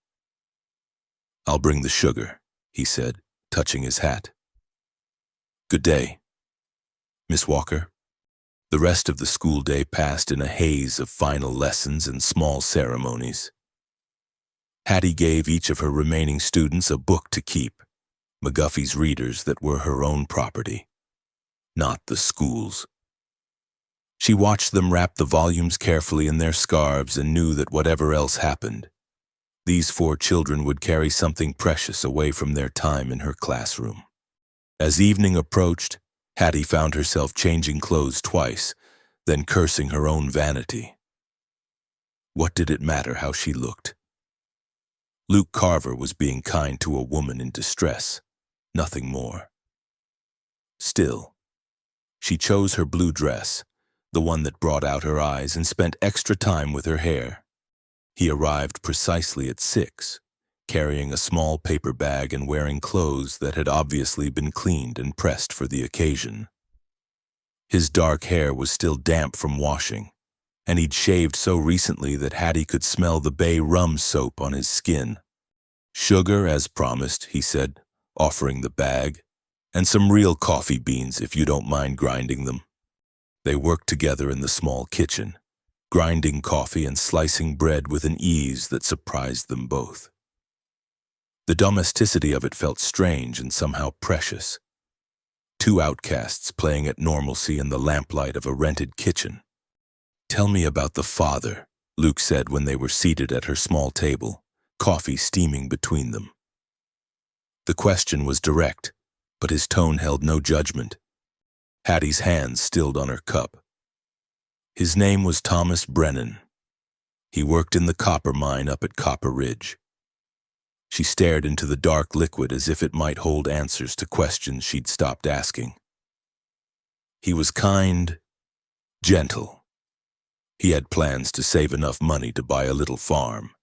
"I'll bring the sugar," he said, touching his hat. "Good day, Miss Walker." The rest of the school day passed in a haze of final lessons and small ceremonies. Hattie gave each of her remaining students a book to keep, McGuffey's readers that were her own property, not the school's. She watched them wrap the volumes carefully in their scarves and knew that whatever else happened, these 4 children would carry something precious away from their time in her classroom. As evening approached, Hattie found herself changing clothes twice, then cursing her own vanity. What did it matter how she looked? Luke Carver was being kind to a woman in distress, nothing more. Still, she chose her blue dress, the one that brought out her eyes, and spent extra time with her hair. He arrived precisely at 6, carrying a small paper bag and wearing clothes that had obviously been cleaned and pressed for the occasion. His dark hair was still damp from washing, and he'd shaved so recently that Hattie could smell the bay rum soap on his skin. "Sugar, as promised," he said, offering the bag, "and some real coffee beans if you don't mind grinding them." They worked together in the small kitchen, grinding coffee and slicing bread with an ease that surprised them both. The domesticity of it felt strange and somehow precious. 2 outcasts playing at normalcy in the lamplight of a rented kitchen. "Tell me about the father," Luke said when they were seated at her small table, coffee steaming between them. The question was direct, but his tone held no judgment. Hattie's hands stilled on her cup. "His name was Thomas Brennan. He worked in the copper mine up at Copper Ridge." She stared into the dark liquid as if it might hold answers to questions she'd stopped asking. "He was kind, gentle. He had plans to save enough money to buy a little farm,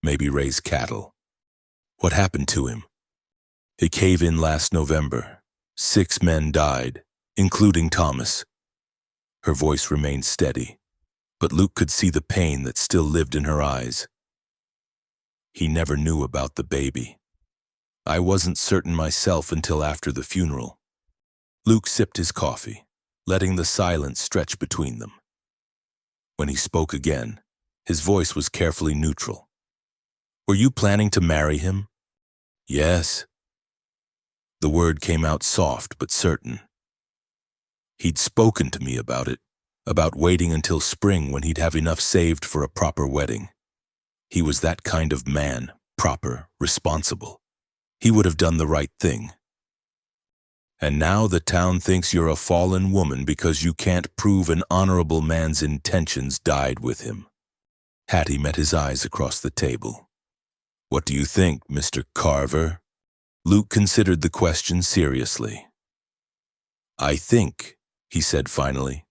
maybe raise cattle." "What happened to him?" "A cave-in last November. 6 men died, including Thomas." Her voice remained steady, but Luke could see the pain that still lived in her eyes. "He never knew about the baby. I wasn't certain myself until after the funeral." Luke sipped his coffee, letting the silence stretch between them. When he spoke again, his voice was carefully neutral. "Were you planning to marry him?" "Yes." The word came out soft but certain. "He'd spoken to me about it, about waiting until spring when he'd have enough saved for a proper wedding. He was that kind of man, proper, responsible. He would have done the right thing. And now the town thinks you're a fallen woman because you can't prove an honorable man's intentions died with him." Hattie met his eyes across the table. "What do you think, Mr. Carver?" Luke considered the question seriously. "I think," he said finally,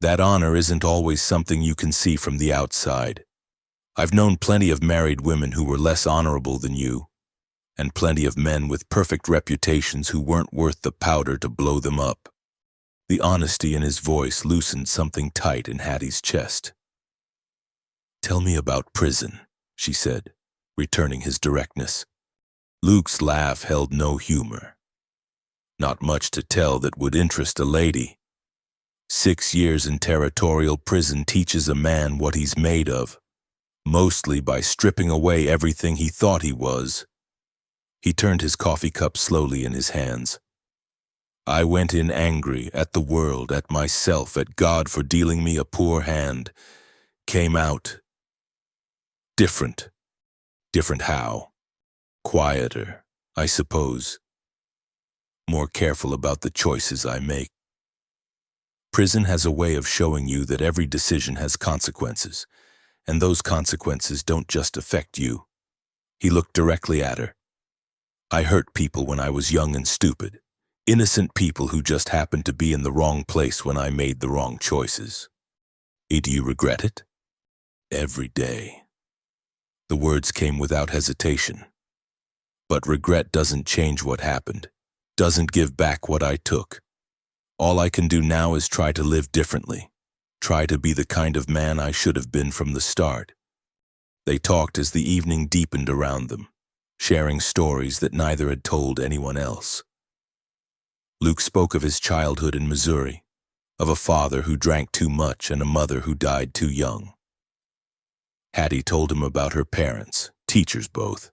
"that honor isn't always something you can see from the outside. I've known plenty of married women who were less honorable than you, and plenty of men with perfect reputations who weren't worth the powder to blow them up." The honesty in his voice loosened something tight in Hattie's chest. "Tell me about prison," she said, returning his directness. Luke's laugh held no humor. "Not much to tell that would interest a lady. 6 years in territorial prison teaches a man what he's made of, mostly by stripping away everything he thought he was." He turned his coffee cup slowly in his hands. "I went in angry at the world, at myself, at God for dealing me a poor hand. Came out different. Different how? Quieter, I suppose. More careful about the choices I make. Prison has a way of showing you that every decision has consequences, and those consequences don't just affect you." He looked directly at her. "I hurt people when I was young and stupid, innocent people who just happened to be in the wrong place when I made the wrong choices. Do you regret it?" "Every day." The words came without hesitation. "But regret doesn't change what happened, doesn't give back what I took. All I can do now is try to live differently, try to be the kind of man I should have been from the start." They talked as the evening deepened around them, sharing stories that neither had told anyone else. Luke spoke of his childhood in Missouri, of a father who drank too much and a mother who died too young. Hattie told him about her parents, teachers both,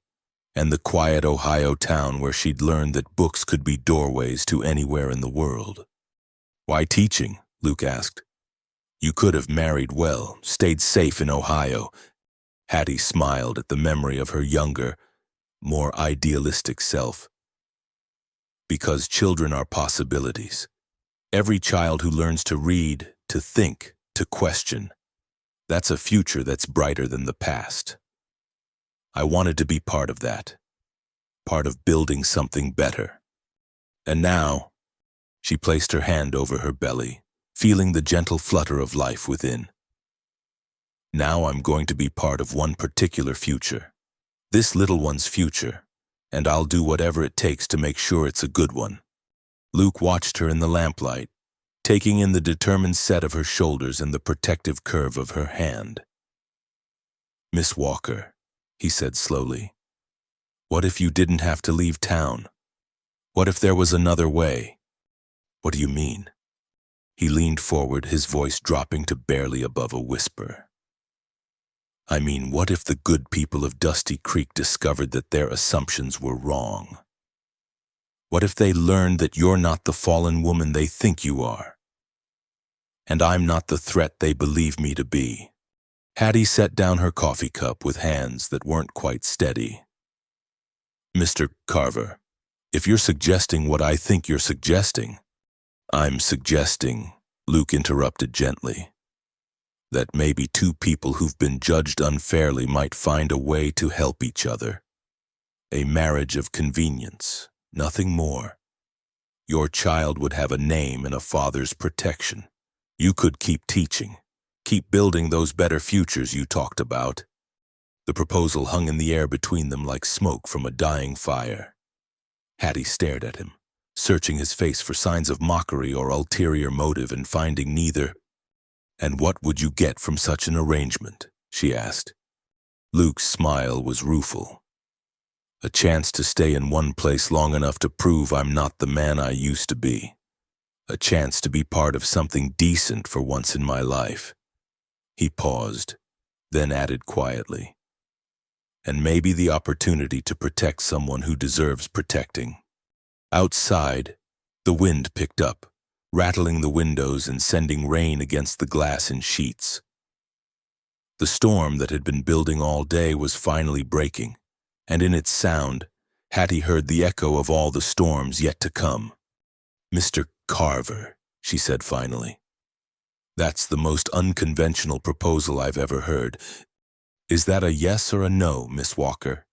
and the quiet Ohio town where she'd learned that books could be doorways to anywhere in the world. "Why teaching?" Luke asked. "You could have married well, stayed safe in Ohio." Hattie smiled at the memory of her younger, more idealistic self. "Because children are possibilities. Every child who learns to read, to think, to question, that's a future that's brighter than the past. I wanted to be part of that, part of building something better. And now, she placed her hand over her belly, feeling the gentle flutter of life within. Now I'm going to be part of one particular future, this little one's future, and I'll do whatever it takes to make sure it's a good one. Luke watched her in the lamplight, taking in the determined set of her shoulders and the protective curve of her hand. "Miss Walker," he said slowly, "what if you didn't have to leave town? What if there was another way?" "What do you mean?" He leaned forward, his voice dropping to barely above a whisper. "I mean, what if the good people of Dusty Creek discovered that their assumptions were wrong? What if they learned that you're not the fallen woman they think you are? And I'm not the threat they believe me to be?" Hattie set down her coffee cup with hands that weren't quite steady. "Mr. Carver, if you're suggesting what I think you're suggesting—" "I'm suggesting," Luke interrupted gently, "that maybe two people who've been judged unfairly might find a way to help each other. A marriage of convenience, nothing more. Your child would have a name and a father's protection. You could keep teaching, keep building those better futures you talked about." The proposal hung in the air between them like smoke from a dying fire. Hattie stared at him, searching his face for signs of mockery or ulterior motive and finding neither. "And what would you get from such an arrangement?" she asked. Luke's smile was rueful. "A chance to stay in one place long enough to prove I'm not the man I used to be. A chance to be part of something decent for once in my life." He paused, then added quietly, "And maybe the opportunity to protect someone who deserves protecting." Outside, the wind picked up, rattling the windows and sending rain against the glass in sheets. The storm that had been building all day was finally breaking, and in its sound, Hattie heard the echo of all the storms yet to come. "Mr. Carver," she said finally, "that's the most unconventional proposal I've ever heard. Is that a yes or a no, Miss Walker?"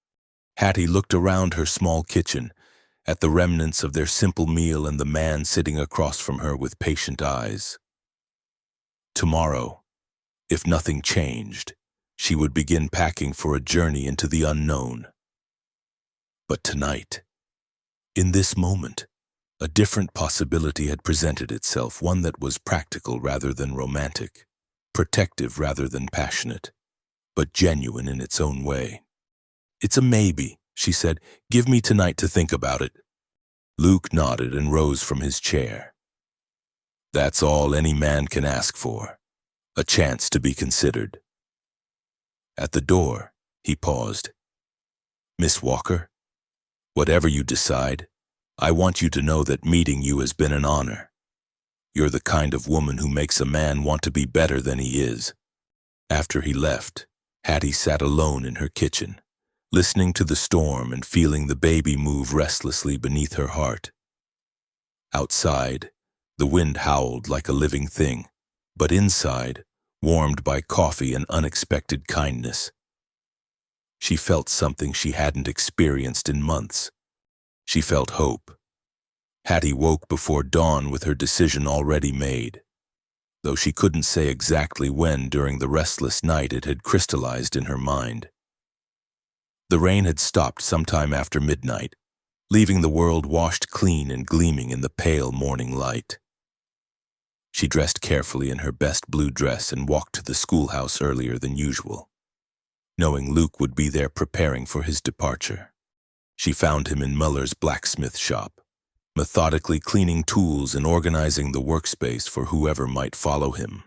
Hattie looked around her small kitchen, at the remnants of their simple meal and the man sitting across from her with patient eyes. Tomorrow, if nothing changed, she would begin packing for a journey into the unknown. But tonight, in this moment, a different possibility had presented itself, one that was practical rather than romantic, protective rather than passionate, but genuine in its own way. "It's a maybe," she said. "Give me tonight to think about it." Luke nodded and rose from his chair. "That's all any man can ask for, a chance to be considered." At the door, he paused. "Miss Walker, whatever you decide, I want you to know that meeting you has been an honor. You're the kind of woman who makes a man want to be better than he is." After he left, Hattie sat alone in her kitchen, listening to the storm and feeling the baby move restlessly beneath her heart. Outside, the wind howled like a living thing, but inside, warmed by coffee and unexpected kindness. She felt something she hadn't experienced in months. She felt hope. Hattie woke before dawn with her decision already made, though she couldn't say exactly when during the restless night it had crystallized in her mind. The rain had stopped sometime after midnight, leaving the world washed clean and gleaming in the pale morning light. She dressed carefully in her best blue dress and walked to the schoolhouse earlier than usual, knowing Luke would be there preparing for his departure. She found him in Muller's blacksmith shop, methodically cleaning tools and organizing the workspace for whoever might follow him.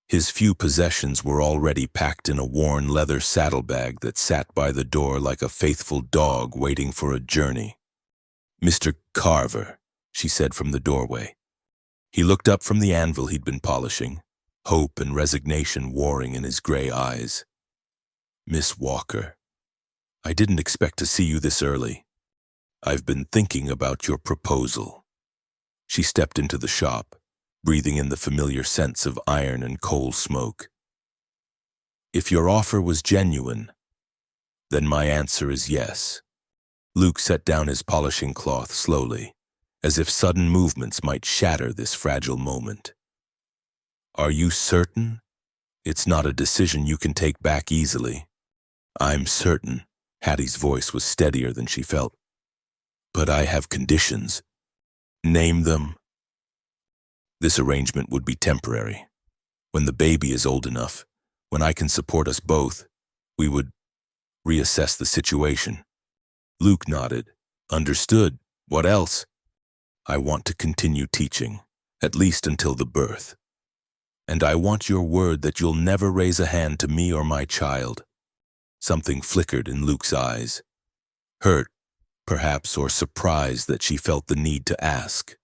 His few possessions were already packed in a worn leather saddlebag that sat by the door like a faithful dog waiting for a journey. "Mr. Carver," she said from the doorway. He looked up from the anvil he'd been polishing, hope and resignation warring in his gray eyes. "Miss Walker, I didn't expect to see you this early. I've been thinking about your proposal." She stepped into the shop, breathing in the familiar scents of iron and coal smoke. If your offer was genuine, then my answer is yes. Luke set down his polishing cloth slowly, as if sudden movements might shatter this fragile moment. Are you certain? It's not a decision you can take back easily. I'm certain. Hattie's voice was steadier than she felt. But I have conditions. Name them. This arrangement would be temporary. When the baby is old enough, when I can support us both, we would reassess the situation. Luke nodded. Understood. What else? I want to continue teaching, at least until the birth. And I want your word that you'll never raise a hand to me or my child. Something flickered in Luke's eyes. Hurt, perhaps, or surprise that she felt the need to ask.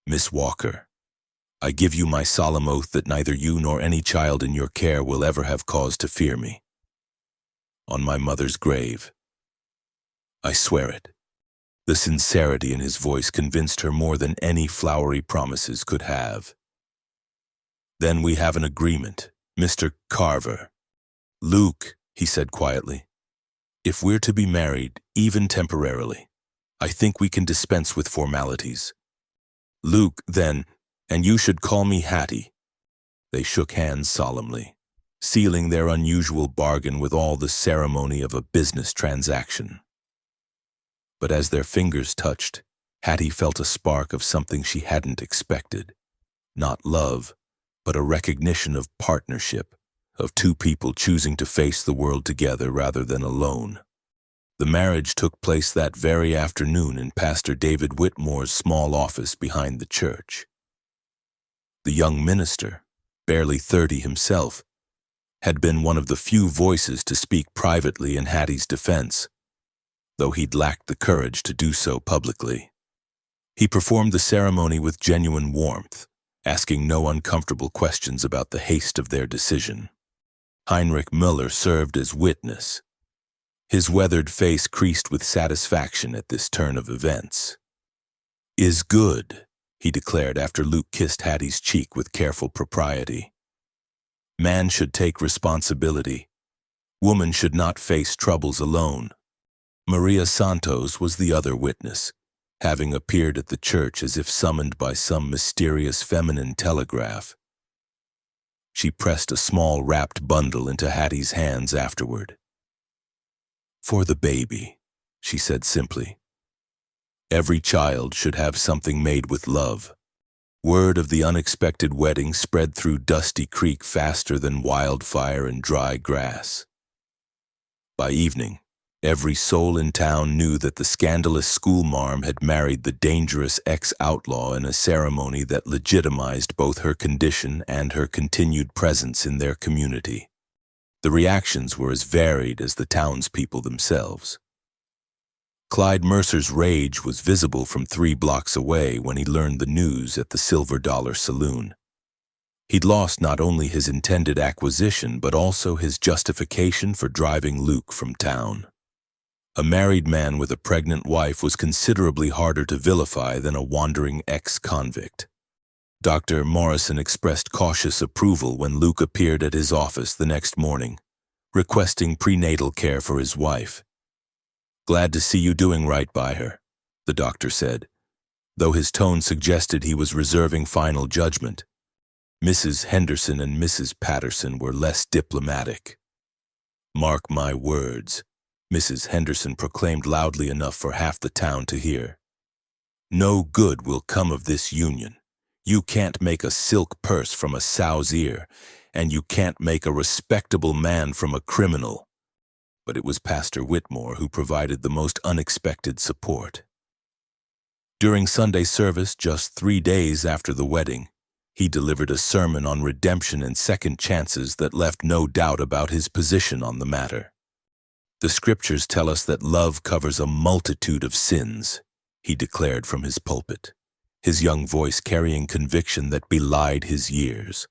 Miss Walker, I give you my solemn oath that neither you nor any child in your care will ever have cause to fear me. On my mother's grave. I swear it. The sincerity in his voice convinced her more than any flowery promises could have. Then we have an agreement, Mr. Carver. Luke, he said quietly, if we're to be married, even temporarily, I think we can dispense with formalities. Luke, then, and you should call me Hattie. They shook hands solemnly, sealing their unusual bargain with all the ceremony of a business transaction. But as their fingers touched, Hattie felt a spark of something she hadn't expected. Not love, but a recognition of partnership, of two people choosing to face the world together rather than alone. The marriage took place that very afternoon in Pastor David Whitmore's small office behind the church. The young minister, barely 30 himself, had been one of the few voices to speak privately in Hattie's defense, though he'd lacked the courage to do so publicly. He performed the ceremony with genuine warmth, asking no uncomfortable questions about the haste of their decision. Heinrich Müller served as witness, his weathered face creased with satisfaction at this turn of events. Is good, he declared after Luke kissed Hattie's cheek with careful propriety. Man should take responsibility. Woman should not face troubles alone. Maria Santos was the other witness, having appeared at the church as if summoned by some mysterious feminine telegraph. She pressed a small wrapped bundle into Hattie's hands afterward. For the baby, she said simply. Every child should have something made with love. Word of the unexpected wedding spread through Dusty Creek faster than wildfire and dry grass. By evening, every soul in town knew that the scandalous Schoolmarm had married the dangerous ex-outlaw in a ceremony that legitimized both her condition and her continued presence in their community. The reactions were as varied as the townspeople themselves. Clyde Mercer's rage was visible from 3 blocks away when he learned the news at the Silver Dollar Saloon. He'd lost not only his intended acquisition but also his justification for driving Luke from town. A married man with a pregnant wife was considerably harder to vilify than a wandering ex-convict. Dr. Morrison expressed cautious approval when Luke appeared at his office the next morning, requesting prenatal care for his wife. Glad to see you doing right by her, the doctor said, though his tone suggested he was reserving final judgment. Mrs. Henderson and Mrs. Patterson were less diplomatic. Mark my words, Mrs. Henderson proclaimed loudly enough for half the town to hear. No good will come of this union. You can't make a silk purse from a sow's ear, and you can't make a respectable man from a criminal. But it was Pastor Whitmore who provided the most unexpected support. During Sunday service, just 3 days after the wedding, he delivered a sermon on redemption and second chances that left no doubt about his position on the matter. The scriptures tell us that love covers a multitude of sins, he declared from his pulpit, his young voice carrying conviction that belied his years.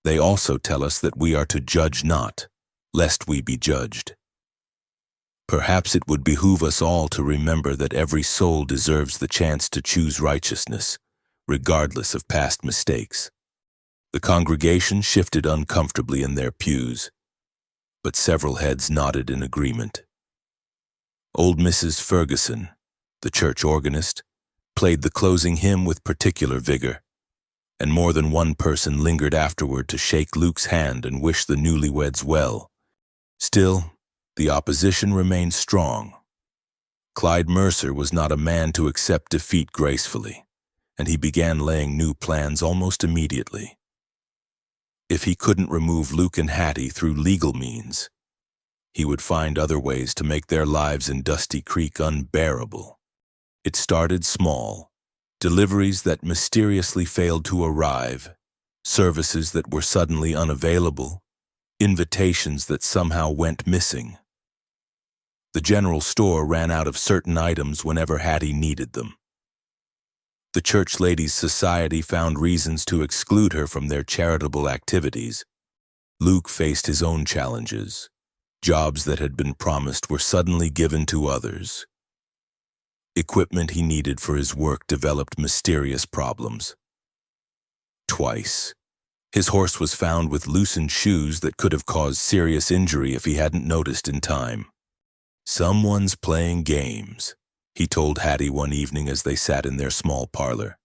They also tell us that we are to judge not, lest we be judged. Perhaps it would behoove us all to remember that every soul deserves the chance to choose righteousness, regardless of past mistakes. The congregation shifted uncomfortably in their pews, but several heads nodded in agreement. Old Mrs. Ferguson, the church organist, played the closing hymn with particular vigor, and more than one person lingered afterward to shake Luke's hand and wish the newlyweds well. Still, the opposition remained strong. Clyde Mercer was not a man to accept defeat gracefully, and he began laying new plans almost immediately. If he couldn't remove Luke and Hattie through legal means, he would find other ways to make their lives in Dusty Creek unbearable. It started small: deliveries that mysteriously failed to arrive, services that were suddenly unavailable, invitations that somehow went missing. The general store ran out of certain items whenever Hattie needed them. The Church Ladies' Society found reasons to exclude her from their charitable activities. Luke faced his own challenges. Jobs that had been promised were suddenly given to others. Equipment he needed for his work developed mysterious problems. Twice, his horse was found with loosened shoes that could have caused serious injury if he hadn't noticed in time. "Someone's playing games," he told Hattie one evening as they sat in their small parlor.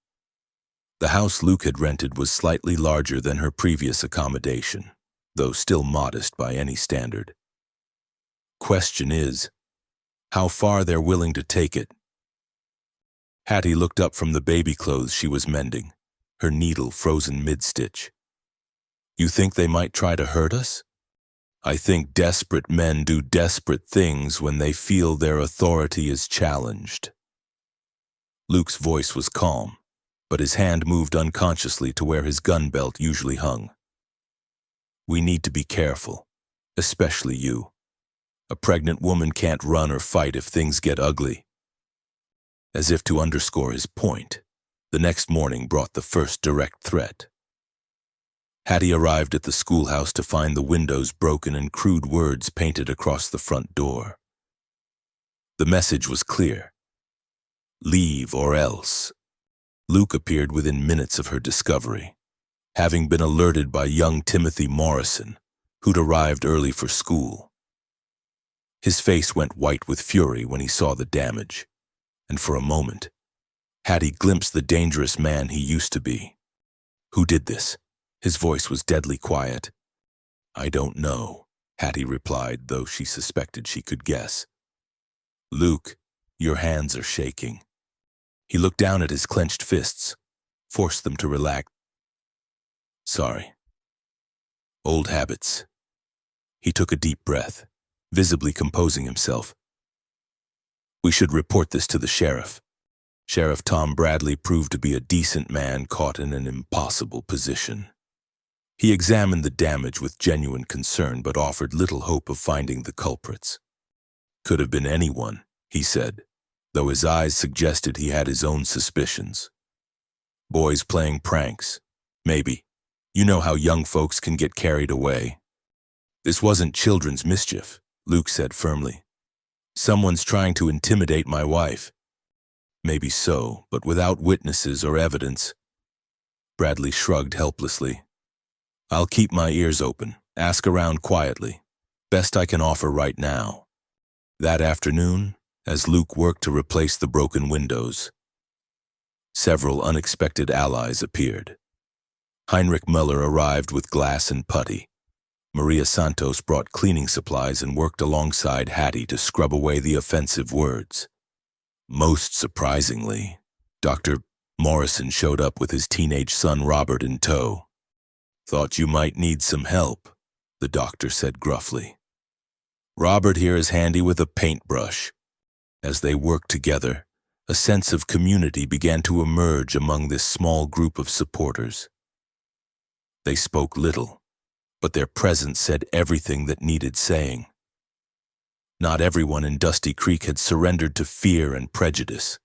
The house Luke had rented was slightly larger than her previous accommodation, though still modest by any standard. Question is, how far they're willing to take it. Hattie looked up from the baby clothes she was mending, her needle frozen mid-stitch. "You think they might try to hurt us?" "I think desperate men do desperate things when they feel their authority is challenged." Luke's voice was calm, but his hand moved unconsciously to where his gun belt usually hung. "We need to be careful, especially you. A pregnant woman can't run or fight if things get ugly." As if to underscore his point, the next morning brought the first direct threat. Hattie arrived at the schoolhouse to find the windows broken and crude words painted across the front door. The message was clear: "Leave or else." Luke appeared within minutes of her discovery, having been alerted by young Timothy Morrison, who'd arrived early for school. His face went white with fury when he saw the damage, and for a moment, Hattie glimpsed the dangerous man he used to be. "Who did this?" His voice was deadly quiet. "I don't know," Hattie replied, though she suspected she could guess. "Luke, your hands are shaking." He looked down at his clenched fists, forced them to relax. "Sorry. Old habits." He took a deep breath, visibly composing himself. "We should report this to the sheriff." Sheriff Tom Bradley proved to be a decent man caught in an impossible position. He examined the damage with genuine concern but offered little hope of finding the culprits. "Could have been anyone," he said, though his eyes suggested he had his own suspicions. "Boys playing pranks, maybe. You know how young folks can get carried away." "This wasn't children's mischief," Luke said firmly. "Someone's trying to intimidate my wife." "Maybe so, but without witnesses or evidence." Bradley shrugged helplessly. "I'll keep my ears open, ask around quietly. Best I can offer right now." That afternoon, as Luke worked to replace the broken windows, several unexpected allies appeared. Heinrich Muller arrived with glass and putty. Maria Santos brought cleaning supplies and worked alongside Hattie to scrub away the offensive words. Most surprisingly, Dr. Morrison showed up with his teenage son Robert in tow. "Thought you might need some help," the doctor said gruffly. "Robert here is handy with a paintbrush." As they worked together, a sense of community began to emerge among this small group of supporters. They spoke little, but their presence said everything that needed saying. Not everyone in Dusty Creek had surrendered to fear and prejudice.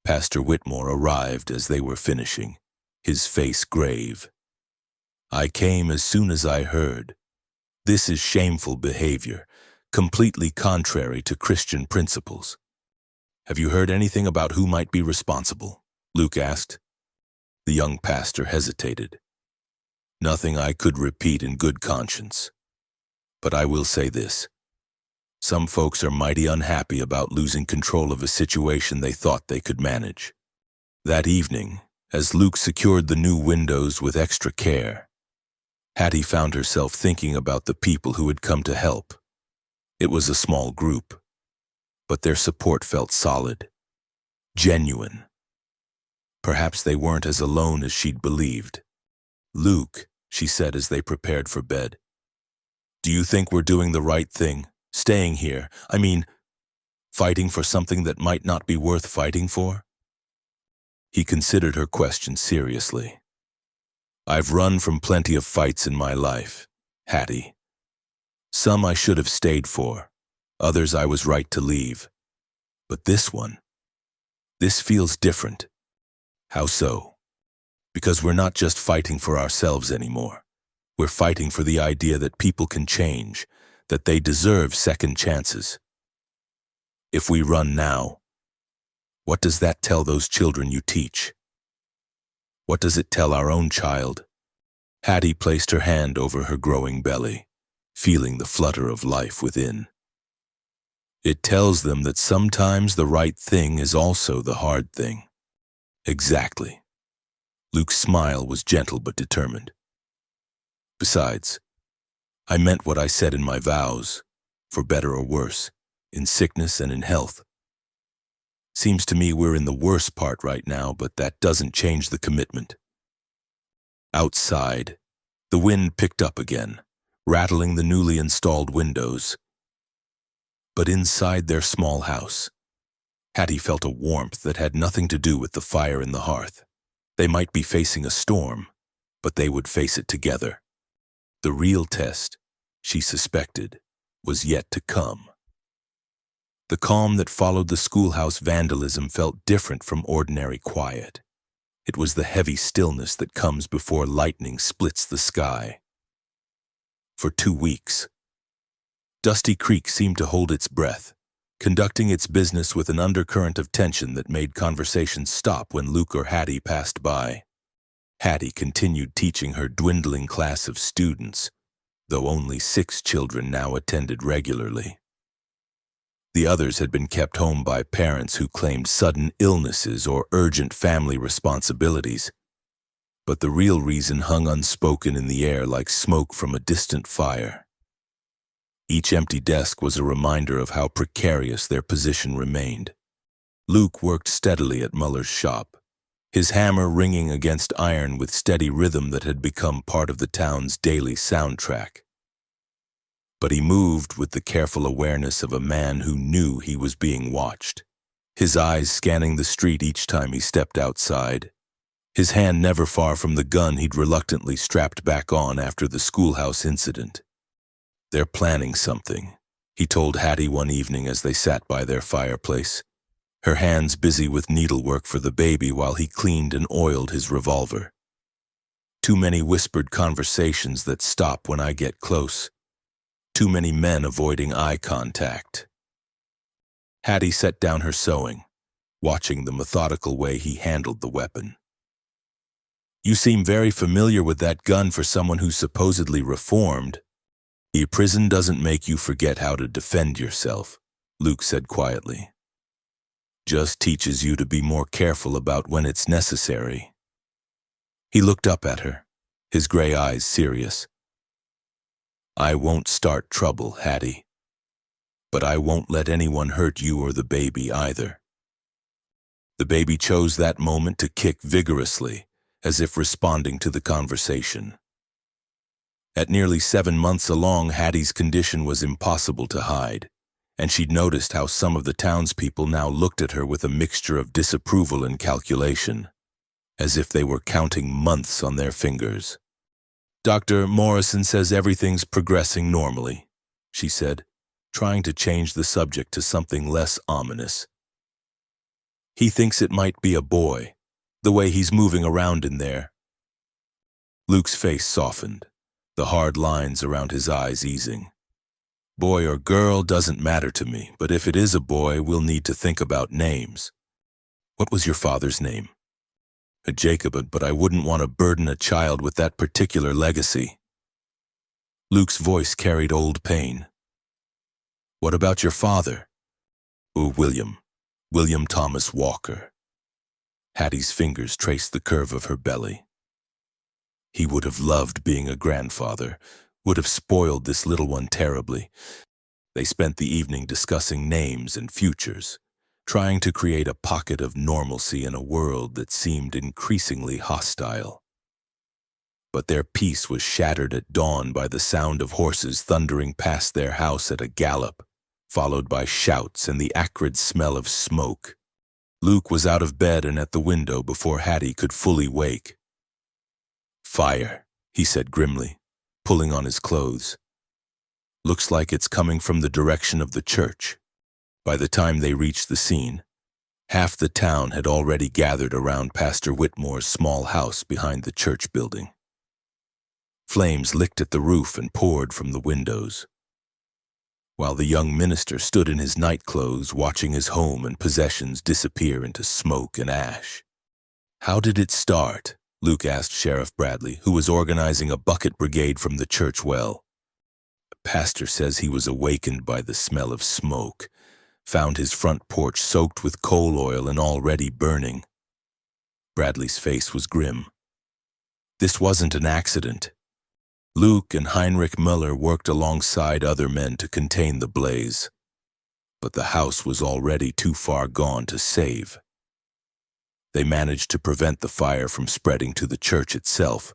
Pastor Whitmore arrived as they were finishing, his face grave. "I came as soon as I heard. This is shameful behavior. completely contrary to Christian principles. "Have you heard anything about who might be responsible?" Luke asked. The young pastor hesitated. "Nothing I could repeat in good conscience. But I will say this. Some folks are mighty unhappy about losing control of a situation they thought they could manage." That evening, as Luke secured the new windows with extra care, Hattie found herself thinking about the people who had come to help. It was a small group, but their support felt solid, genuine. Perhaps they weren't as alone as she'd believed. "Luke," she said as they prepared for bed, "do you think we're doing the right thing, staying here? I mean, fighting for something that might not be worth fighting for?" He considered her question seriously. "I've run from plenty of fights in my life, Hattie. Some I should have stayed for, others I was right to leave. But this feels different." "How so?" "Because we're not just fighting for ourselves anymore. We're fighting for the idea that people can change, that they deserve second chances. If we run now, what does that tell those children you teach? What does it tell our own child?" Hattie placed her hand over her growing belly, feeling the flutter of life within. "It tells them that sometimes the right thing is also the hard thing." "Exactly." Luke's smile was gentle but determined. "Besides, I meant what I said in my vows, for better or worse, in sickness and in health. Seems to me we're in the worst part right now, but that doesn't change the commitment." Outside, the wind picked up again, rattling the newly installed windows. But inside their small house, Hattie felt a warmth that had nothing to do with the fire in the hearth. They might be facing a storm, but they would face it together. The real test, she suspected, was yet to come. The calm that followed the schoolhouse vandalism felt different from ordinary quiet. It was the heavy stillness that comes before lightning splits the sky. For 2 weeks, Dusty Creek seemed to hold its breath, conducting its business with an undercurrent of tension that made conversations stop when Luke or Hattie passed by. Hattie continued teaching her dwindling class of students, though only 6 children now attended regularly. The others had been kept home by parents who claimed sudden illnesses or urgent family responsibilities. But the real reason hung unspoken in the air like smoke from a distant fire. Each empty desk was a reminder of how precarious their position remained. Luke worked steadily at Muller's shop, his hammer ringing against iron with steady rhythm that had become part of the town's daily soundtrack. But he moved with the careful awareness of a man who knew he was being watched, his eyes scanning the street each time he stepped outside, his hand never far from the gun he'd reluctantly strapped back on after the schoolhouse incident. "They're planning something," he told Hattie one evening as they sat by their fireplace, her hands busy with needlework for the baby while he cleaned and oiled his revolver. "Too many whispered conversations that stop when I get close. Too many men avoiding eye contact." Hattie set down her sewing, watching the methodical way he handled the weapon. "You seem very familiar with that gun for someone who's supposedly reformed." "The prison doesn't make you forget how to defend yourself," Luke said quietly. "Just teaches you to be more careful about when it's necessary." He looked up at her, his gray eyes serious. "I won't start trouble, Hattie. But I won't let anyone hurt you or the baby either." The baby chose that moment to kick vigorously, as if responding to the conversation. At nearly 7 months along, Hattie's condition was impossible to hide, and she'd noticed how some of the townspeople now looked at her with a mixture of disapproval and calculation, as if they were counting months on their fingers. "Dr. Morrison says everything's progressing normally," she said, trying to change the subject to something less ominous. "He thinks it might be a boy, the way he's moving around in there." Luke's face softened, the hard lines around his eyes easing. Boy or girl doesn't matter to me, but if it is a boy, we'll need to think about names. What was your father's name? Jacob, but I wouldn't want to burden a child with that particular legacy. Luke's voice carried old pain. What about your father? Oh, William Thomas Walker. Hattie's fingers traced the curve of her belly. He would have loved being a grandfather, would have spoiled this little one terribly. They spent the evening discussing names and futures, trying to create a pocket of normalcy in a world that seemed increasingly hostile. But their peace was shattered at dawn by the sound of horses thundering past their house at a gallop, followed by shouts and the acrid smell of smoke. Luke was out of bed and at the window before Hattie could fully wake. Fire, he said grimly, pulling on his clothes. Looks like it's coming from the direction of the church. By the time they reached the scene, half the town had already gathered around Pastor Whitmore's small house behind the church building. Flames licked at the roof and poured from the windows, while the young minister stood in his nightclothes watching his home and possessions disappear into smoke and ash. How did it start? Luke asked Sheriff Bradley, who was organizing a bucket brigade from the church well. The pastor says he was awakened by the smell of smoke, found his front porch soaked with coal oil and already burning. Bradley's face was grim. This wasn't an accident. Luke and Heinrich Müller worked alongside other men to contain the blaze, but the house was already too far gone to save. They managed to prevent the fire from spreading to the church itself,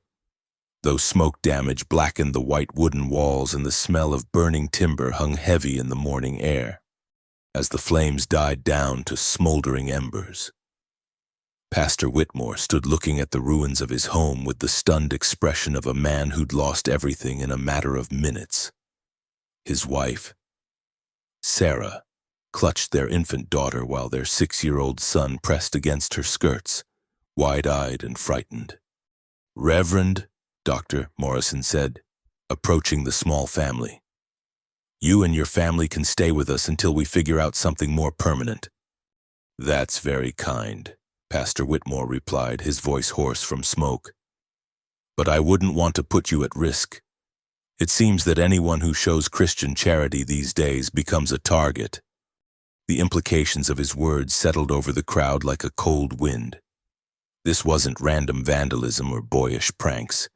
though smoke damage blackened the white wooden walls and the smell of burning timber hung heavy in the morning air, as the flames died down to smoldering embers. Pastor Whitmore stood looking at the ruins of his home with the stunned expression of a man who'd lost everything in a matter of minutes. His wife, Sarah, clutched their infant daughter while their 6-year-old son pressed against her skirts, wide-eyed and frightened. Reverend, Dr. Morrison said, approaching the small family. You and your family can stay with us until we figure out something more permanent. That's very kind, Pastor Whitmore replied, his voice hoarse from smoke. But I wouldn't want to put you at risk. It seems that anyone who shows Christian charity these days becomes a target. The implications of his words settled over the crowd like a cold wind. This wasn't random vandalism or boyish pranks.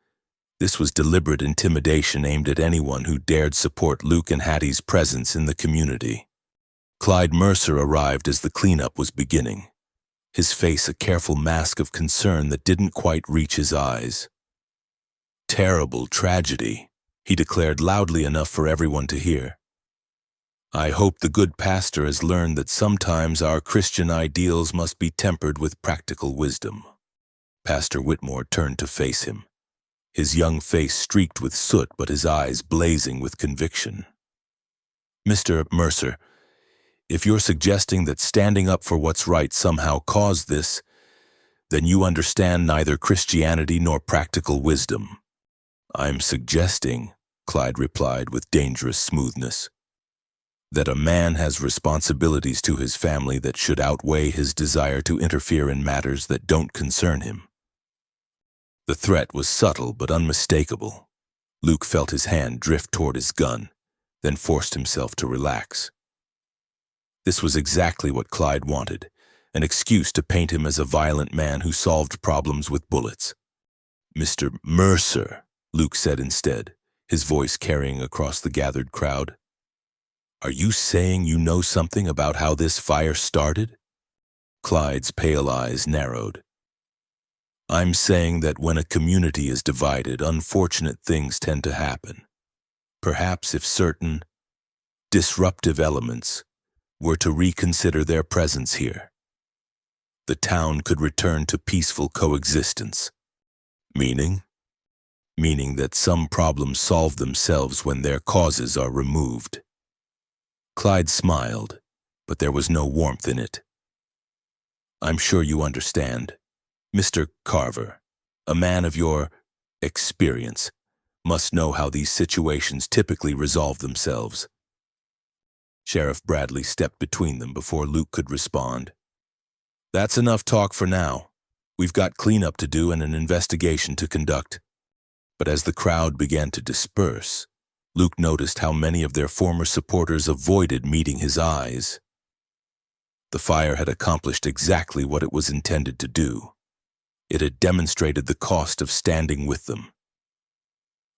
This was deliberate intimidation aimed at anyone who dared support Luke and Hattie's presence in the community. Clyde Mercer arrived as the cleanup was beginning, his face a careful mask of concern that didn't quite reach his eyes. Terrible tragedy, he declared loudly enough for everyone to hear. I hope the good pastor has learned that sometimes our Christian ideals must be tempered with practical wisdom. Pastor Whitmore turned to face him, his young face streaked with soot but his eyes blazing with conviction. Mr. Mercer, if you're suggesting that standing up for what's right somehow caused this, then you understand neither Christianity nor practical wisdom. I'm suggesting, Clyde replied with dangerous smoothness, that a man has responsibilities to his family that should outweigh his desire to interfere in matters that don't concern him. The threat was subtle but unmistakable. Luke felt his hand drift toward his gun, then forced himself to relax. This was exactly what Clyde wanted, an excuse to paint him as a violent man who solved problems with bullets. Mr. Mercer, Luke said instead, his voice carrying across the gathered crowd. Are you saying you know something about how this fire started? Clyde's pale eyes narrowed. I'm saying that when a community is divided, unfortunate things tend to happen. Perhaps if certain disruptive elements were to reconsider their presence here, the town could return to peaceful coexistence. Meaning? Meaning that some problems solve themselves when their causes are removed. Clyde smiled, but there was no warmth in it. I'm sure you understand. Mr. Carver, a man of your experience, must know how these situations typically resolve themselves. Sheriff Bradley stepped between them before Luke could respond. That's enough talk for now. We've got cleanup to do and an investigation to conduct. But as the crowd began to disperse, Luke noticed how many of their former supporters avoided meeting his eyes. The fire had accomplished exactly what it was intended to do. It had demonstrated the cost of standing with them,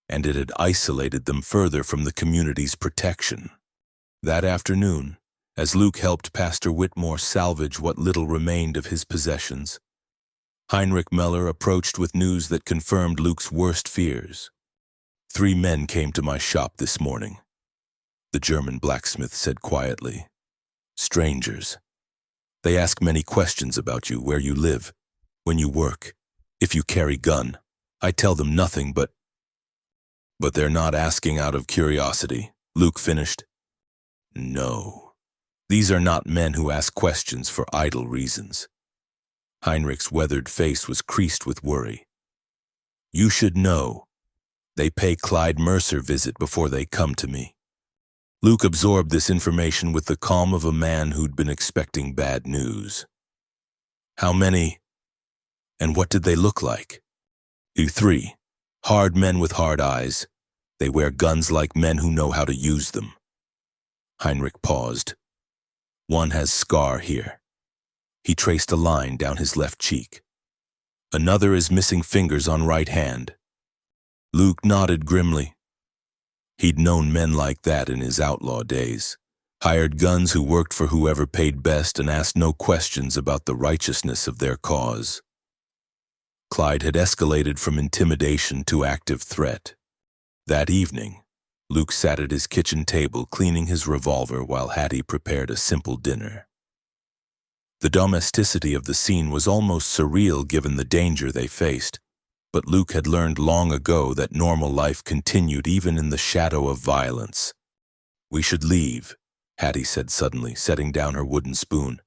and it had isolated them further from the community's protection. That afternoon, as Luke helped Pastor Whitmore salvage what little remained of his possessions, Heinrich Meller approached with news that confirmed Luke's worst fears. 3 men came to my shop this morning, the German blacksmith said quietly. Strangers. They ask many questions about you, where you live, when you work, if you carry gun. I tell them nothing, but they're not asking out of curiosity, Luke finished. No, these are not men who ask questions for idle reasons. Heinrich's weathered face was creased with worry. You should know. They pay Clyde Mercer visit before they come to me. Luke absorbed this information with the calm of a man who'd been expecting bad news. How many? And what did they look like? 3. Hard men with hard eyes. They wear guns like men who know how to use them. Heinrich paused. One has scar here. He traced a line down his left cheek. Another is missing fingers on right hand. Luke nodded grimly. He'd known men like that in his outlaw days. Hired guns who worked for whoever paid best and asked no questions about the righteousness of their cause. Clyde had escalated from intimidation to active threat. That evening, Luke sat at his kitchen table cleaning his revolver while Hattie prepared a simple dinner. The domesticity of the scene was almost surreal given the danger they faced, but Luke had learned long ago that normal life continued even in the shadow of violence. We should leave, Hattie said suddenly, setting down her wooden spoon.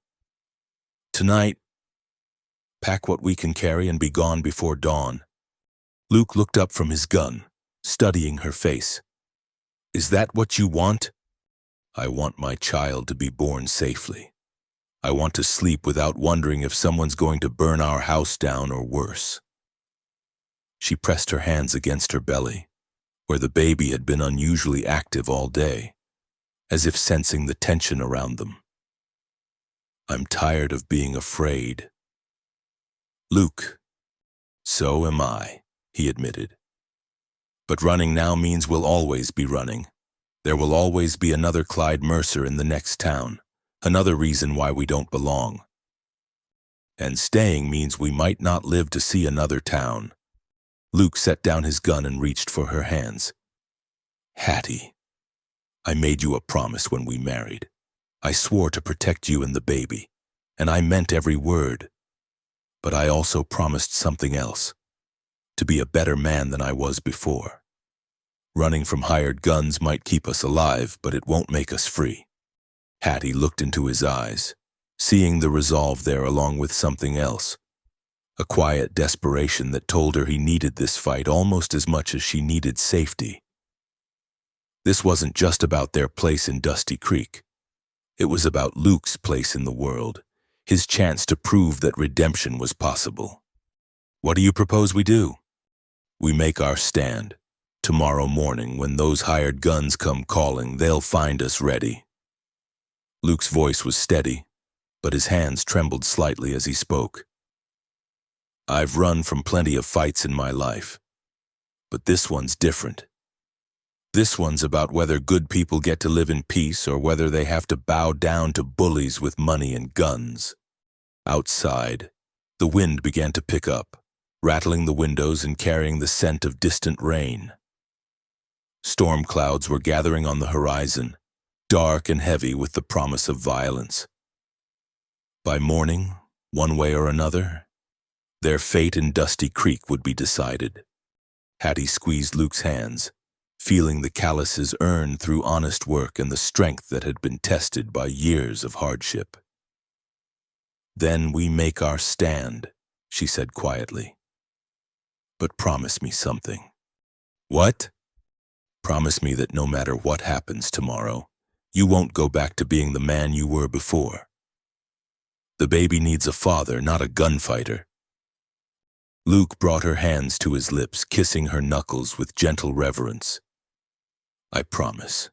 Tonight, pack what we can carry and be gone before dawn. Luke looked up from his gun, studying her face. Is that what you want? I want my child to be born safely. I want to sleep without wondering if someone's going to burn our house down or worse. She pressed her hands against her belly, where the baby had been unusually active all day, as if sensing the tension around them. I'm tired of being afraid. Luke, so am I, he admitted. But running now means we'll always be running. There will always be another Clyde Mercer in the next town, another reason why we don't belong. And staying means we might not live to see another town. Luke set down his gun and reached for her hands. Hattie, I made you a promise when we married. I swore to protect you and the baby, and I meant every word. But I also promised something else, to be a better man than I was before. Running from hired guns might keep us alive, but it won't make us free. Hattie looked into his eyes, seeing the resolve there along with something else. A quiet desperation that told her he needed this fight almost as much as she needed safety. This wasn't just about their place in Dusty Creek. It was about Luke's place in the world, his chance to prove that redemption was possible. What do you propose we do? We make our stand. Tomorrow morning, when those hired guns come calling, they'll find us ready. Luke's voice was steady, but his hands trembled slightly as he spoke. I've run from plenty of fights in my life, but this one's different. This one's about whether good people get to live in peace or whether they have to bow down to bullies with money and guns. Outside, the wind began to pick up, rattling the windows and carrying the scent of distant rain. Storm clouds were gathering on the horizon, dark and heavy with the promise of violence. By morning, one way or another, their fate in Dusty Creek would be decided. Hattie squeezed Luke's hands, feeling the calluses earned through honest work and the strength that had been tested by years of hardship. Then we make our stand, she said quietly. But promise me something. What? Promise me that no matter what happens tomorrow, You won't go back to being the man you were before. The baby needs a father, not a gunfighter. Luke brought her hands to his lips, kissing her knuckles with gentle reverence. I promise.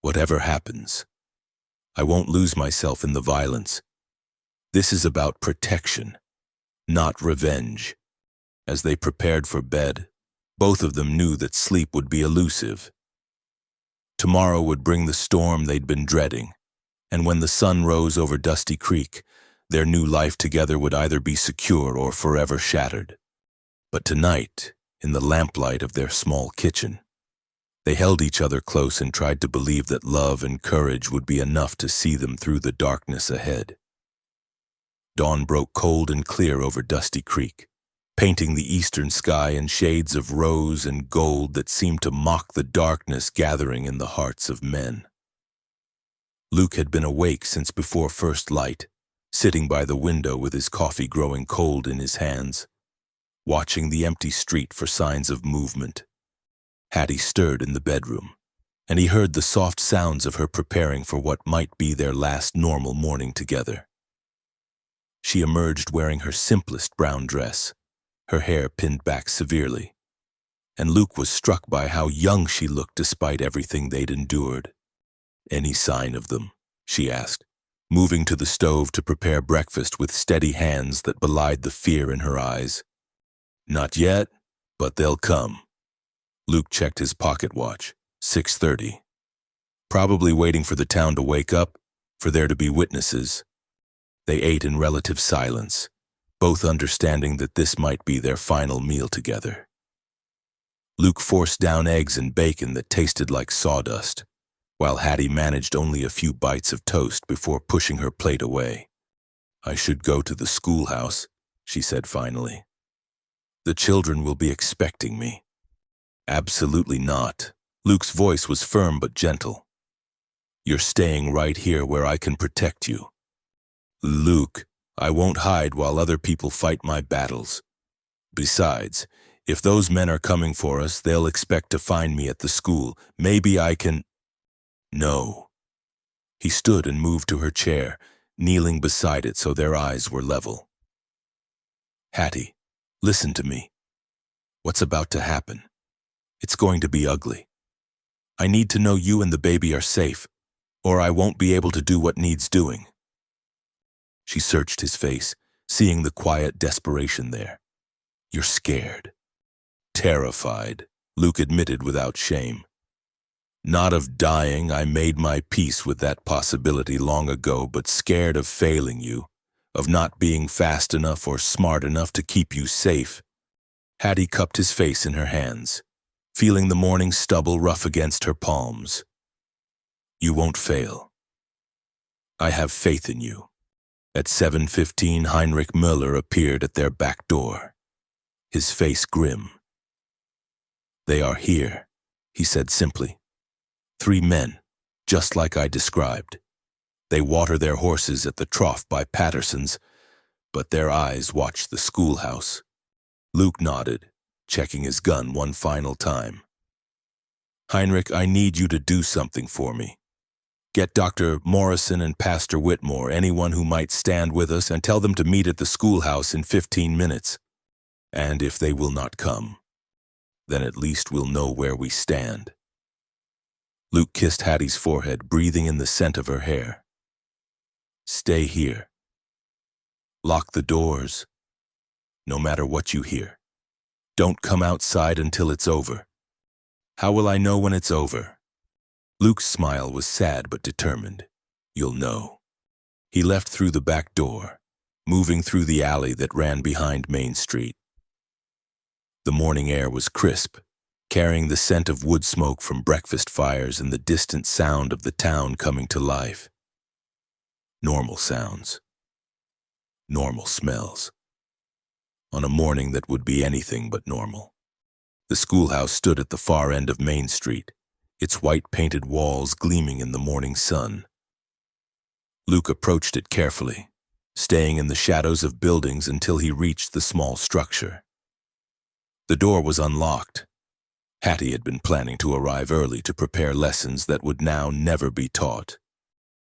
Whatever happens, I won't lose myself in the violence. This is about protection, not revenge. As they prepared for bed, both of them knew that sleep would be elusive. Tomorrow would bring the storm they'd been dreading, and when the sun rose over Dusty Creek, their new life together would either be secure or forever shattered. But tonight, in the lamplight of their small kitchen, they held each other close and tried to believe that love and courage would be enough to see them through the darkness ahead. Dawn broke cold and clear over Dusty Creek, painting the eastern sky in shades of rose and gold that seemed to mock the darkness gathering in the hearts of men. Luke had been awake since before first light, sitting by the window with his coffee growing cold in his hands, watching the empty street for signs of movement. Hattie stirred in the bedroom, and he heard the soft sounds of her preparing for what might be their last normal morning together. She emerged wearing her simplest brown dress, her hair pinned back severely, and Luke was struck by how young she looked despite everything they'd endured. "Any sign of them?" she asked, moving to the stove to prepare breakfast with steady hands that belied the fear in her eyes. "Not yet, but they'll come." Luke checked his pocket watch. 6:30. Probably waiting for the town to wake up, for there to be witnesses. They ate in relative silence, both understanding that this might be their final meal together. Luke forced down eggs and bacon that tasted like sawdust, while Hattie managed only a few bites of toast before pushing her plate away. "I should go to the schoolhouse," she said finally. "The children will be expecting me." "Absolutely not." Luke's voice was firm but gentle. "You're staying right here where I can protect you." "Luke, I won't hide while other people fight my battles. Besides, if those men are coming for us, they'll expect to find me at the school. Maybe I can—" "No." He stood and moved to her chair, kneeling beside it so their eyes were level. "Hattie, listen to me. What's about to happen? It's going to be ugly. I need to know you and the baby are safe, or I won't be able to do what needs doing." She searched his face, seeing the quiet desperation there. "You're scared." "Terrified," Luke admitted without shame. "Not of dying, I made my peace with that possibility long ago, but scared of failing you, of not being fast enough or smart enough to keep you safe." Hattie cupped his face in her hands, feeling the morning stubble rough against her palms. "You won't fail. I have faith in you." At 7:15, Heinrich Müller appeared at their back door, his face grim. "They are here," he said simply. "3 men, just like I described. They water their horses at the trough by Patterson's, but their eyes watch the schoolhouse." Luke nodded, checking his gun one final time. "Heinrich, I need you to do something for me. Get Dr. Morrison and Pastor Whitmore, anyone who might stand with us, and tell them to meet at the schoolhouse in 15 minutes. And if they will not come, then at least we'll know where we stand." Luke kissed Hattie's forehead, breathing in the scent of her hair. "Stay here. Lock the doors, no matter what you hear. Don't come outside until it's over." "How will I know when it's over?" Luke's smile was sad but determined. "You'll know." He left through the back door, moving through the alley that ran behind Main Street. The morning air was crisp, carrying the scent of wood smoke from breakfast fires and the distant sound of the town coming to life. Normal sounds. Normal smells. On a morning that would be anything but normal. The schoolhouse stood at the far end of Main Street, its white-painted walls gleaming in the morning sun. Luke approached it carefully, staying in the shadows of buildings until he reached the small structure. The door was unlocked. Hattie had been planning to arrive early to prepare lessons that would now never be taught.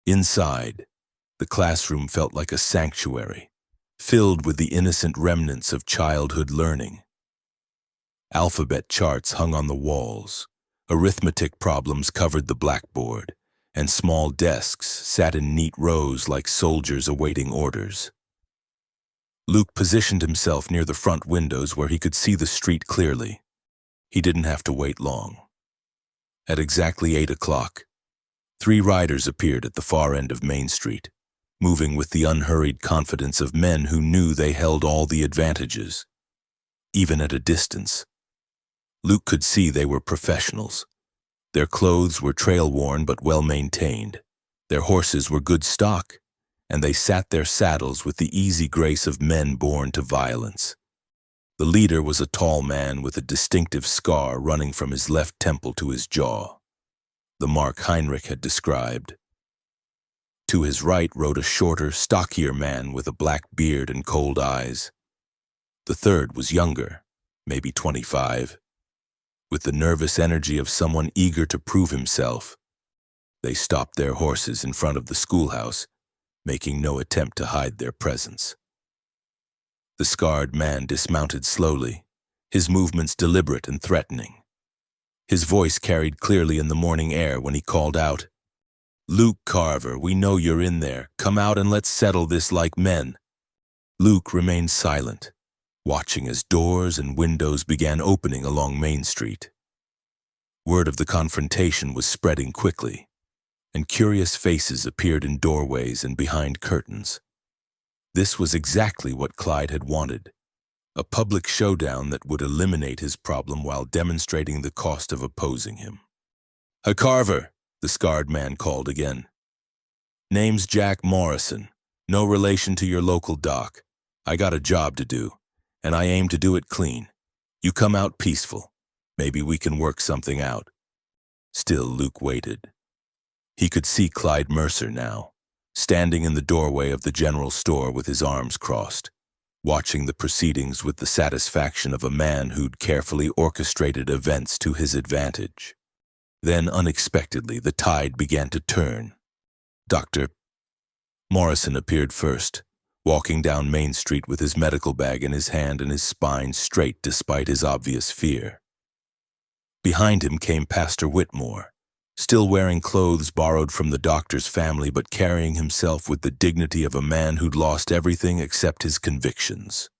Inside, the classroom felt like a sanctuary, filled with the innocent remnants of childhood learning. Alphabet charts hung on the walls, arithmetic problems covered the blackboard, and small desks sat in neat rows like soldiers awaiting orders. Luke positioned himself near the front windows where he could see the street clearly. He didn't have to wait long. At exactly 8 o'clock, 3 riders appeared at the far end of Main Street, moving with the unhurried confidence of men who knew they held all the advantages. Even at a distance, Luke could see they were professionals. Their clothes were trail-worn but well-maintained. Their horses were good stock, and they sat their saddles with the easy grace of men born to violence. The leader was a tall man with a distinctive scar running from his left temple to his jaw, the mark Heinrich had described. To his right rode a shorter, stockier man with a black beard and cold eyes. The third was younger, maybe 25. With the nervous energy of someone eager to prove himself, they stopped their horses in front of the schoolhouse, making no attempt to hide their presence. The scarred man dismounted slowly, his movements deliberate and threatening. His voice carried clearly in the morning air when he called out, "Luke Carver, we know you're in there. Come out and let's settle this like men." Luke remained silent, watching as doors and windows began opening along Main Street. Word of the confrontation was spreading quickly, and curious faces appeared in doorways and behind curtains. This was exactly what Clyde had wanted, a public showdown that would eliminate his problem while demonstrating the cost of opposing him. "Hey, Carver," the scarred man called again. "Name's Jack Morrison, no relation to your local doc. I got a job to do, and I aim to do it clean. You come out peaceful. Maybe we can work something out." Still, Luke waited. He could see Clyde Mercer now, standing in the doorway of the general store with his arms crossed, watching the proceedings with the satisfaction of a man who'd carefully orchestrated events to his advantage. Then, unexpectedly, the tide began to turn. Dr. Morrison appeared first, walking down Main Street with his medical bag in his hand and his spine straight despite his obvious fear. Behind him came Pastor Whitmore, still wearing clothes borrowed from the doctor's family but carrying himself with the dignity of a man who'd lost everything except his convictions.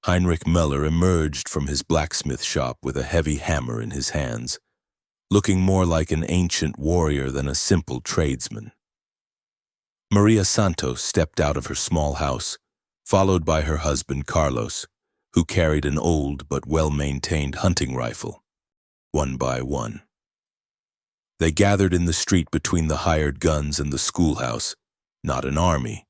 Heinrich Müller emerged from his blacksmith shop with a heavy hammer in his hands, looking more like an ancient warrior than a simple tradesman. Maria Santos stepped out of her small house, followed by her husband Carlos, who carried an old but well-maintained hunting rifle. One by one, they gathered in the street between the hired guns and the schoolhouse, not an army,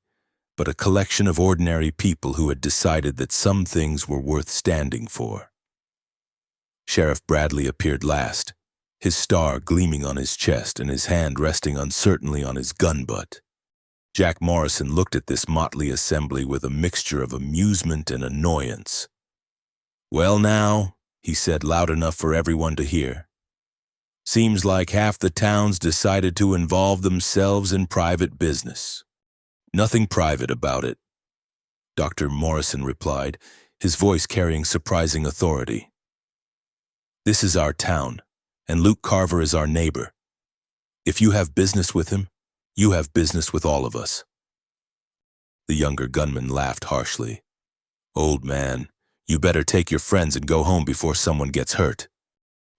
but a collection of ordinary people who had decided that some things were worth standing for. Sheriff Bradley appeared last, his star gleaming on his chest and his hand resting uncertainly on his gun butt. Jack Morrison looked at this motley assembly with a mixture of amusement and annoyance. "Well now," he said loud enough for everyone to hear, "seems like half the town's decided to involve themselves in private business." "Nothing private about it," Dr. Morrison replied, his voice carrying surprising authority. "This is our town, and Luke Carver is our neighbor. If you have business with him, you have business with all of us." The younger gunman laughed harshly. "Old man, you better take your friends and go home before someone gets hurt."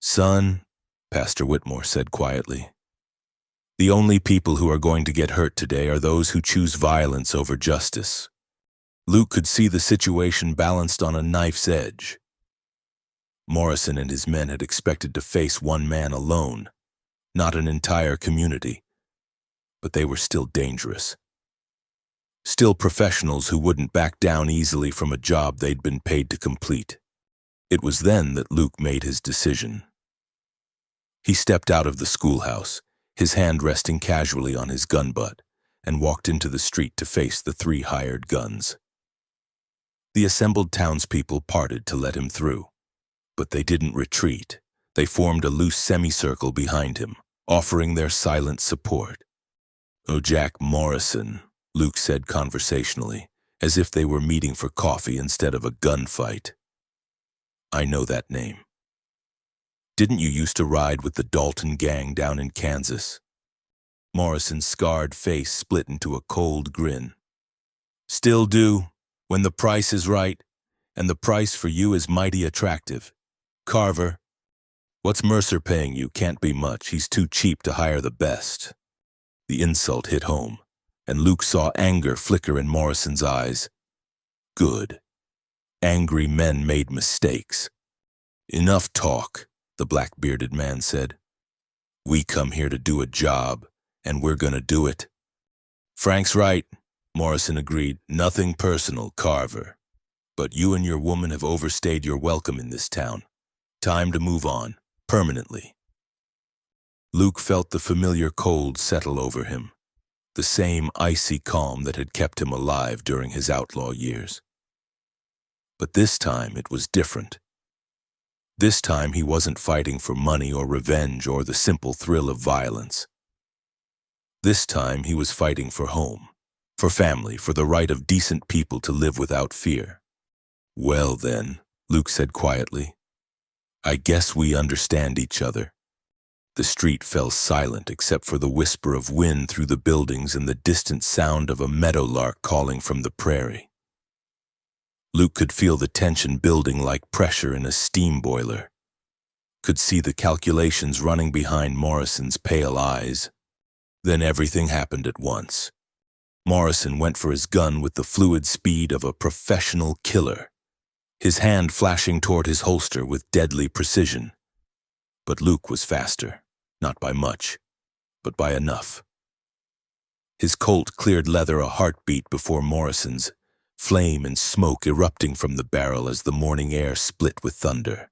"Son," Pastor Whitmore said quietly, "the only people who are going to get hurt today are those who choose violence over justice." Luke could see the situation balanced on a knife's edge. Morrison and his men had expected to face one man alone, not an entire community, but they were still dangerous. Still professionals who wouldn't back down easily from a job they'd been paid to complete. It was then that Luke made his decision. He stepped out of the schoolhouse, his hand resting casually on his gun butt, and walked into the street to face the 3 hired guns. The assembled townspeople parted to let him through, but they didn't retreat. They formed a loose semicircle behind him, offering their silent support. "Oh, Jack Morrison," Luke said conversationally, as if they were meeting for coffee instead of a gunfight. "I know that name. Didn't you used to ride with the Dalton gang down in Kansas?" Morrison's scarred face split into a cold grin. "Still do, when the price is right, and the price for you is mighty attractive. Carver, what's Mercer paying you can't be much. He's too cheap to hire the best." The insult hit home, and Luke saw anger flicker in Morrison's eyes. Good. Angry men made mistakes. "Enough talk," the black-bearded man said. "We come here to do a job, and we're gonna do it." "Frank's right," Morrison agreed. "Nothing personal, Carver. But you and your woman have overstayed your welcome in this town. Time to move on, permanently." Luke felt the familiar cold settle over him, the same icy calm that had kept him alive during his outlaw years. But this time it was different. This time he wasn't fighting for money or revenge or the simple thrill of violence. This time he was fighting for home, for family, for the right of decent people to live without fear. "Well then," Luke said quietly, "I guess we understand each other." The street fell silent except for the whisper of wind through the buildings and the distant sound of a meadowlark calling from the prairie. Luke could feel the tension building like pressure in a steam boiler, could see the calculations running behind Morrison's pale eyes. Then everything happened at once. Morrison went for his gun with the fluid speed of a professional killer, his hand flashing toward his holster with deadly precision. But Luke was faster, not by much, but by enough. His Colt cleared leather a heartbeat before Morrison's, flame and smoke erupting from the barrel as the morning air split with thunder.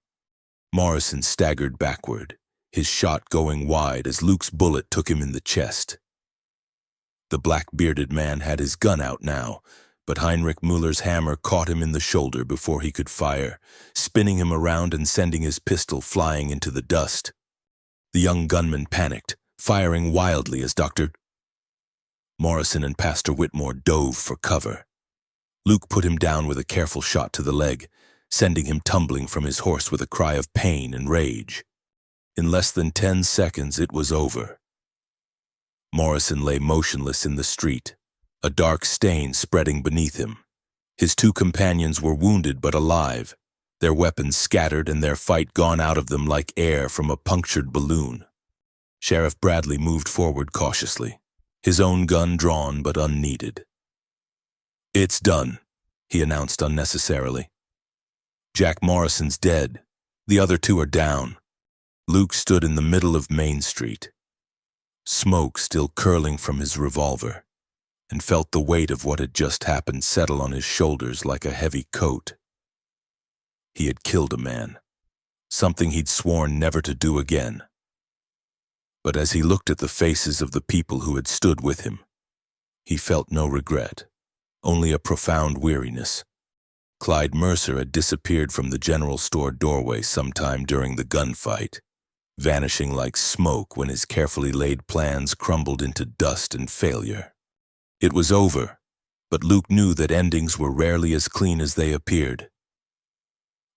Morrison staggered backward, his shot going wide as Luke's bullet took him in the chest. The black-bearded man had his gun out now, but Heinrich Müller's hammer caught him in the shoulder before he could fire, spinning him around and sending his pistol flying into the dust. The young gunman panicked, firing wildly as Dr. Morrison and Pastor Whitmore dove for cover. Luke put him down with a careful shot to the leg, sending him tumbling from his horse with a cry of pain and rage. In less than 10 seconds, it was over. Morrison lay motionless in the street, a dark stain spreading beneath him. His two companions were wounded but alive, their weapons scattered and their fight gone out of them like air from a punctured balloon. Sheriff Bradley moved forward cautiously, his own gun drawn but unneeded. "It's done," he announced unnecessarily. "Jack Morrison's dead. The other two are down." Luke stood in the middle of Main Street, smoke still curling from his revolver, and felt the weight of what had just happened settle on his shoulders like a heavy coat. He had killed a man, something he'd sworn never to do again. But as he looked at the faces of the people who had stood with him, he felt no regret, only a profound weariness. Clyde Mercer had disappeared from the general store doorway sometime during the gunfight, vanishing like smoke when his carefully laid plans crumbled into dust and failure. It was over, but Luke knew that endings were rarely as clean as they appeared.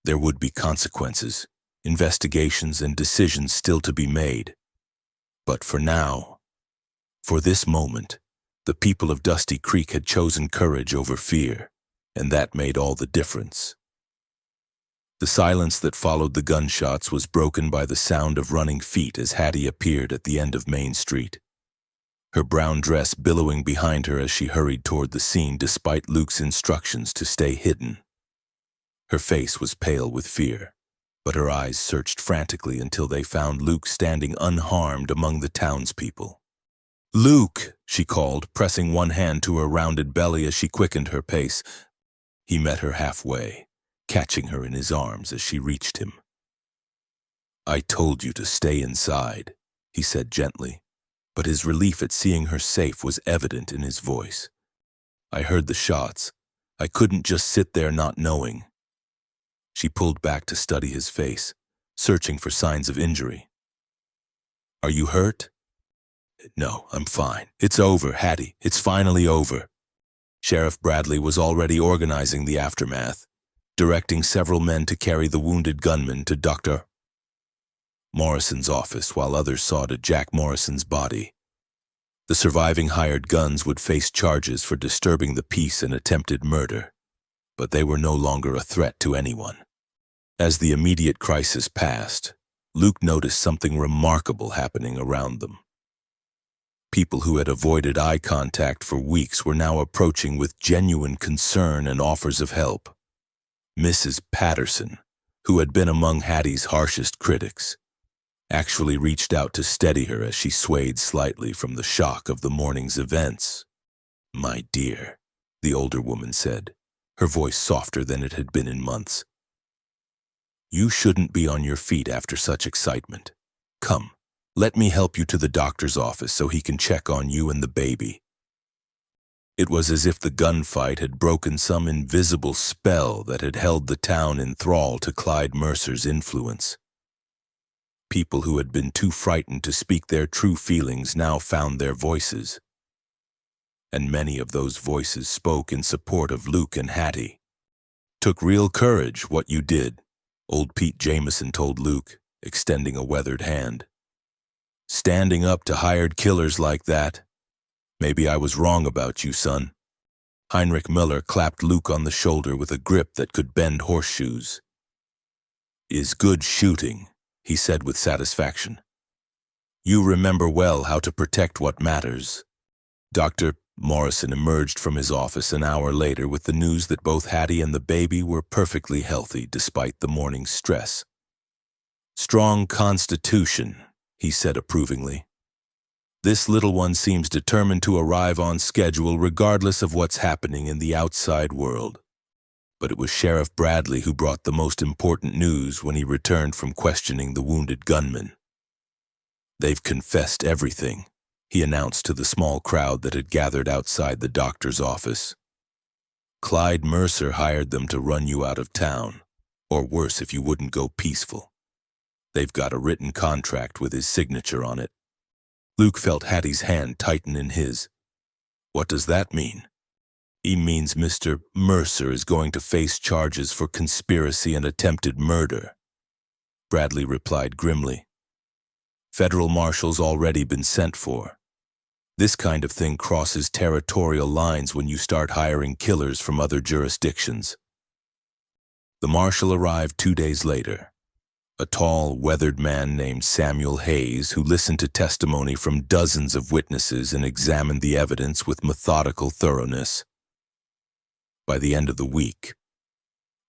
There would be consequences, investigations, and decisions still to be made. But for now, for this moment, the people of Dusty Creek had chosen courage over fear, and that made all the difference. The silence that followed the gunshots was broken by the sound of running feet as Hattie appeared at the end of Main Street, her brown dress billowing behind her as she hurried toward the scene despite Luke's instructions to stay hidden. Her face was pale with fear, but her eyes searched frantically until they found Luke standing unharmed among the townspeople. "Luke," she called, pressing one hand to her rounded belly as she quickened her pace. He met her halfway, catching her in his arms as she reached him. "I told you to stay inside," he said gently, but his relief at seeing her safe was evident in his voice. "I heard the shots. I couldn't just sit there not knowing." She pulled back to study his face, searching for signs of injury. "Are you hurt?" "No, I'm fine. It's over, Hattie. It's finally over." Sheriff Bradley was already organizing the aftermath, directing several men to carry the wounded gunman to Dr. Morrison's office while others saw to Jack Morrison's body. The surviving hired guns would face charges for disturbing the peace and attempted murder, but they were no longer a threat to anyone. As the immediate crisis passed, Luke noticed something remarkable happening around them. People who had avoided eye contact for weeks were now approaching with genuine concern and offers of help. Mrs. Patterson, who had been among Hattie's harshest critics, actually reached out to steady her as she swayed slightly from the shock of the morning's events. "My dear," the older woman said, her voice softer than it had been in months. "You shouldn't be on your feet after such excitement. Come, let me help you to the doctor's office so he can check on you and the baby." It was as if the gunfight had broken some invisible spell that had held the town in thrall to Clyde Mercer's influence. People who had been too frightened to speak their true feelings now found their voices. And many of those voices spoke in support of Luke and Hattie. "Took real courage, what you did," old Pete Jameson told Luke, extending a weathered hand. "Standing up to hired killers like that. Maybe I was wrong about you, son." Heinrich Miller clapped Luke on the shoulder with a grip that could bend horseshoes. "Is good shooting," he said with satisfaction. "You remember well how to protect what matters." Dr. Morrison emerged from his office an hour later with the news that both Hattie and the baby were perfectly healthy despite the morning's stress. "Strong constitution," he said approvingly. "This little one seems determined to arrive on schedule regardless of what's happening in the outside world." But it was Sheriff Bradley who brought the most important news when he returned from questioning the wounded gunman. "They've confessed everything," he announced to the small crowd that had gathered outside the doctor's office. "Clyde Mercer hired them to run you out of town, or worse if you wouldn't go peaceful. They've got a written contract with his signature on it." Luke felt Hattie's hand tighten in his. "What does that mean?" "He means Mr. Mercer is going to face charges for conspiracy and attempted murder," Bradley replied grimly. "Federal marshals already been sent for. This kind of thing crosses territorial lines when you start hiring killers from other jurisdictions." The marshal arrived 2 days later, a tall, weathered man named Samuel Hayes who listened to testimony from dozens of witnesses and examined the evidence with methodical thoroughness. By the end of the week,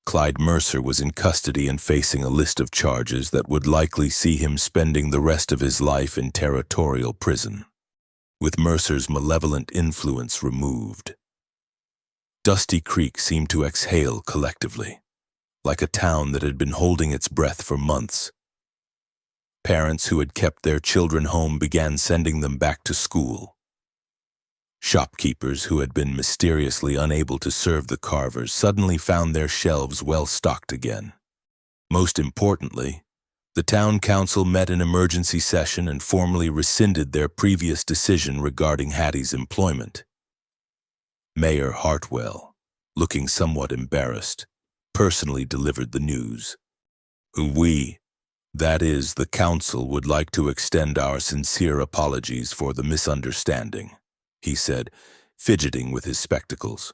Clyde Mercer was in custody and facing a list of charges that would likely see him spending the rest of his life in territorial prison, with Mercer's malevolent influence removed. Dusty Creek seemed to exhale collectively, like a town that had been holding its breath for months. Parents who had kept their children home began sending them back to school. Shopkeepers who had been mysteriously unable to serve the carvers suddenly found their shelves well stocked again. Most importantly, the town council met in emergency session and formally rescinded their previous decision regarding Hattie's employment. Mayor Hartwell, looking somewhat embarrassed, personally delivered the news. "We, that is, the council, would like to extend our sincere apologies for the misunderstanding," he said, fidgeting with his spectacles.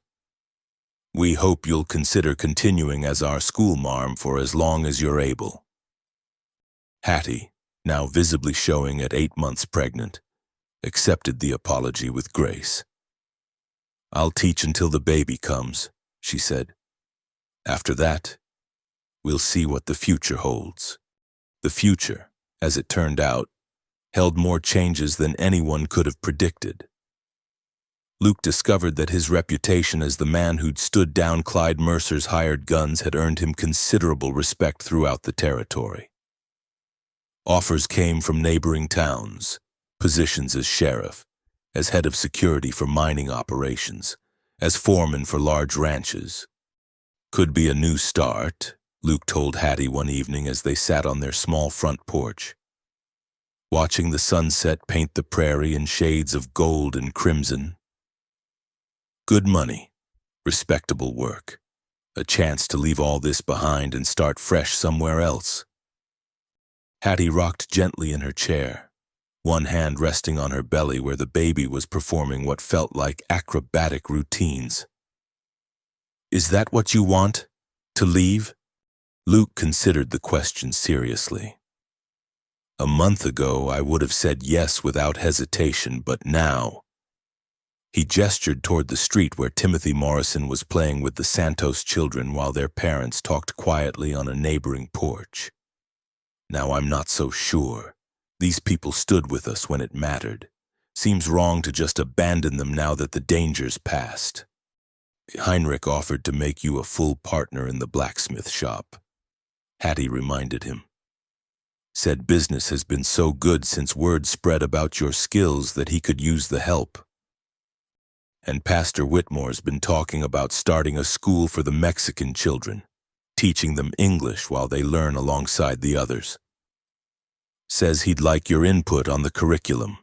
"We hope you'll consider continuing as our schoolmarm for as long as you're able." Hattie, now visibly showing at 8 months pregnant, accepted the apology with grace. "I'll teach until the baby comes," she said. "After that, we'll see what the future holds." The future, as it turned out, held more changes than anyone could have predicted. Luke discovered that his reputation as the man who'd stood down Clyde Mercer's hired guns had earned him considerable respect throughout the territory. Offers came from neighboring towns, positions as sheriff, as head of security for mining operations, as foreman for large ranches. Could be a new start, Luke told Hattie one evening as they sat on their small front porch, watching the sunset paint the prairie in shades of gold and crimson. Good money, respectable work, a chance to leave all this behind and start fresh somewhere else. Hattie rocked gently in her chair, one hand resting on her belly where the baby was performing what felt like acrobatic routines. "Is that what you want? To leave?" Luke considered the question seriously. "A month ago, I would have said yes without hesitation, but now—" He gestured toward the street where Timothy Morrison was playing with the Santos children while their parents talked quietly on a neighboring porch. "Now I'm not so sure. These people stood with us when it mattered. Seems wrong to just abandon them now that the danger's past. Heinrich offered to make you a full partner in the blacksmith shop," Hattie reminded him. "Said business has been so good since word spread about your skills that he could use the help. And Pastor Whitmore's been talking about starting a school for the Mexican children, teaching them English while they learn alongside the others. Says he'd like your input on the curriculum."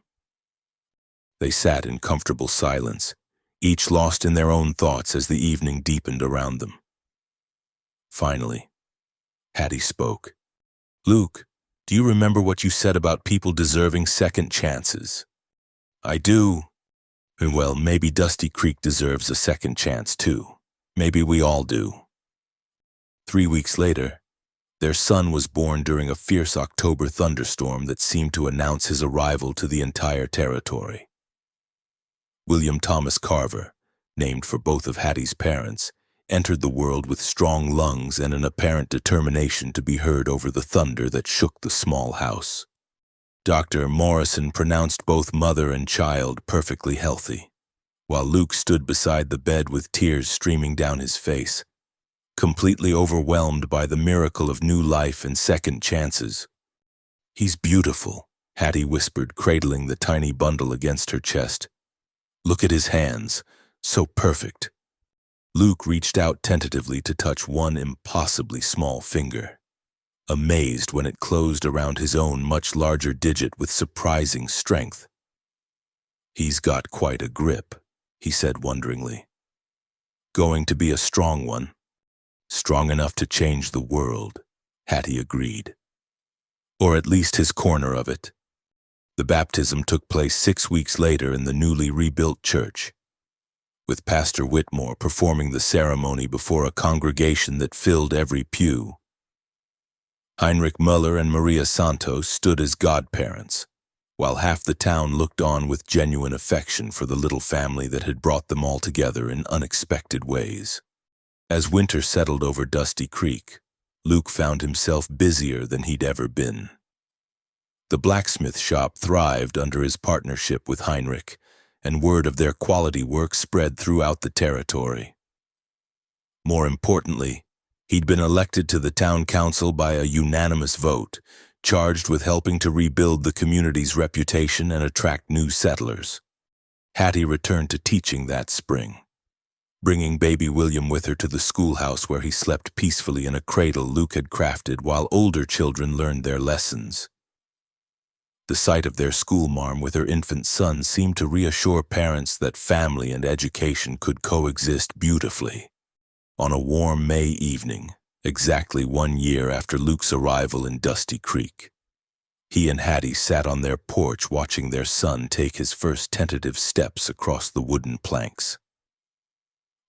They sat in comfortable silence, each lost in their own thoughts as the evening deepened around them. Finally, Hattie spoke. "Luke, do you remember what you said about people deserving second chances?" "I do. Well, maybe Dusty Creek deserves a second chance too. Maybe we all do." 3 weeks later, their son was born during a fierce October thunderstorm that seemed to announce his arrival to the entire territory. William Thomas Carver, named for both of Hattie's parents, entered the world with strong lungs and an apparent determination to be heard over the thunder that shook the small house. Dr. Morrison pronounced both mother and child perfectly healthy, while Luke stood beside the bed with tears streaming down his face, completely overwhelmed by the miracle of new life and second chances. "He's beautiful," Hattie whispered, cradling the tiny bundle against her chest. "Look at his hands, so perfect." Luke reached out tentatively to touch one impossibly small finger, amazed when it closed around his own much larger digit with surprising strength. "He's got quite a grip," he said wonderingly. "Going to be a strong one. Strong enough to change the world," Hattie agreed. "Or at least his corner of it." The baptism took place 6 weeks later in the newly rebuilt church, with Pastor Whitmore performing the ceremony before a congregation that filled every pew. Heinrich Muller and Maria Santos stood as godparents, while half the town looked on with genuine affection for the little family that had brought them all together in unexpected ways. As winter settled over Dusty Creek, Luke found himself busier than he'd ever been. The blacksmith shop thrived under his partnership with Heinrich, and word of their quality work spread throughout the territory. More importantly, he'd been elected to the town council by a unanimous vote, charged with helping to rebuild the community's reputation and attract new settlers. Hattie returned to teaching that spring, bringing baby William with her to the schoolhouse where he slept peacefully in a cradle Luke had crafted while older children learned their lessons. The sight of their schoolmarm with her infant son seemed to reassure parents that family and education could coexist beautifully. On a warm May evening, exactly 1 year after Luke's arrival in Dusty Creek, he and Hattie sat on their porch watching their son take his first tentative steps across the wooden planks.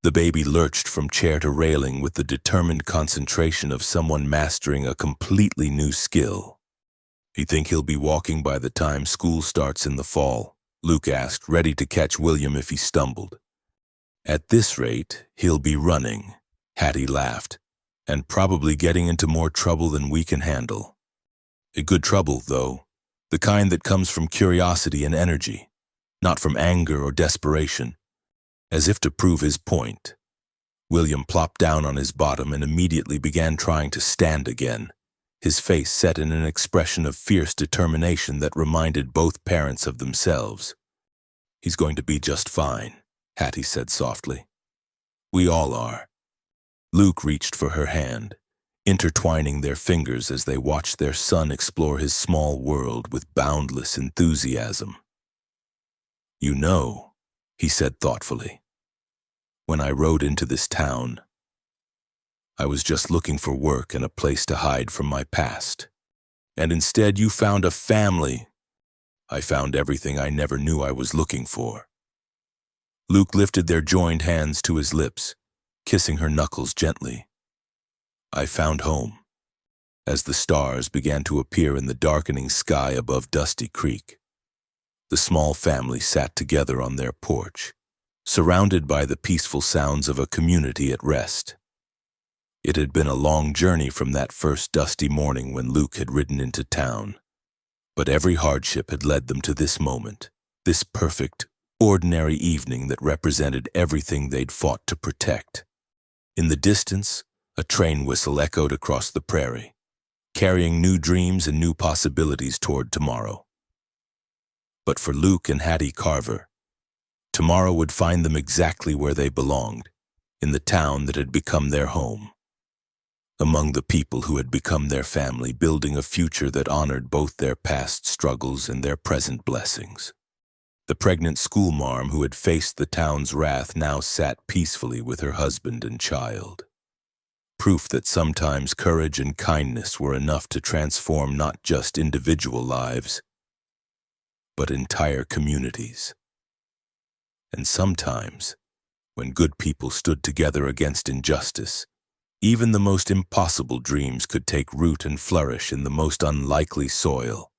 The baby lurched from chair to railing with the determined concentration of someone mastering a completely new skill. "You think he'll be walking by the time school starts in the fall?" Luke asked, ready to catch William if he stumbled. "At this rate, he'll be running," Hattie laughed, "and probably getting into more trouble than we can handle. A good trouble, though, the kind that comes from curiosity and energy, not from anger or desperation." As if to prove his point, William plopped down on his bottom and immediately began trying to stand again, his face set in an expression of fierce determination that reminded both parents of themselves. "He's going to be just fine," Hattie said softly. "We all are." Luke reached for her hand, intertwining their fingers as they watched their son explore his small world with boundless enthusiasm. "You know," he said thoughtfully, "when I rode into this town, I was just looking for work and a place to hide from my past. And instead you found a family. I found everything I never knew I was looking for." Luke lifted their joined hands to his lips, kissing her knuckles gently. "I found home," as the stars began to appear in the darkening sky above Dusty Creek. The small family sat together on their porch, surrounded by the peaceful sounds of a community at rest. It had been a long journey from that first dusty morning when Luke had ridden into town, but every hardship had led them to this moment, this perfect, ordinary evening that represented everything they'd fought to protect. In the distance, a train whistle echoed across the prairie, carrying new dreams and new possibilities toward tomorrow. But for Luke and Hattie Carver, tomorrow would find them exactly where they belonged, in the town that had become their home. Among the people who had become their family, building a future that honored both their past struggles and their present blessings. The pregnant schoolmarm who had faced the town's wrath now sat peacefully with her husband and child. Proof that sometimes courage and kindness were enough to transform not just individual lives, but entire communities. And sometimes, when good people stood together against injustice, even the most impossible dreams could take root and flourish in the most unlikely soil.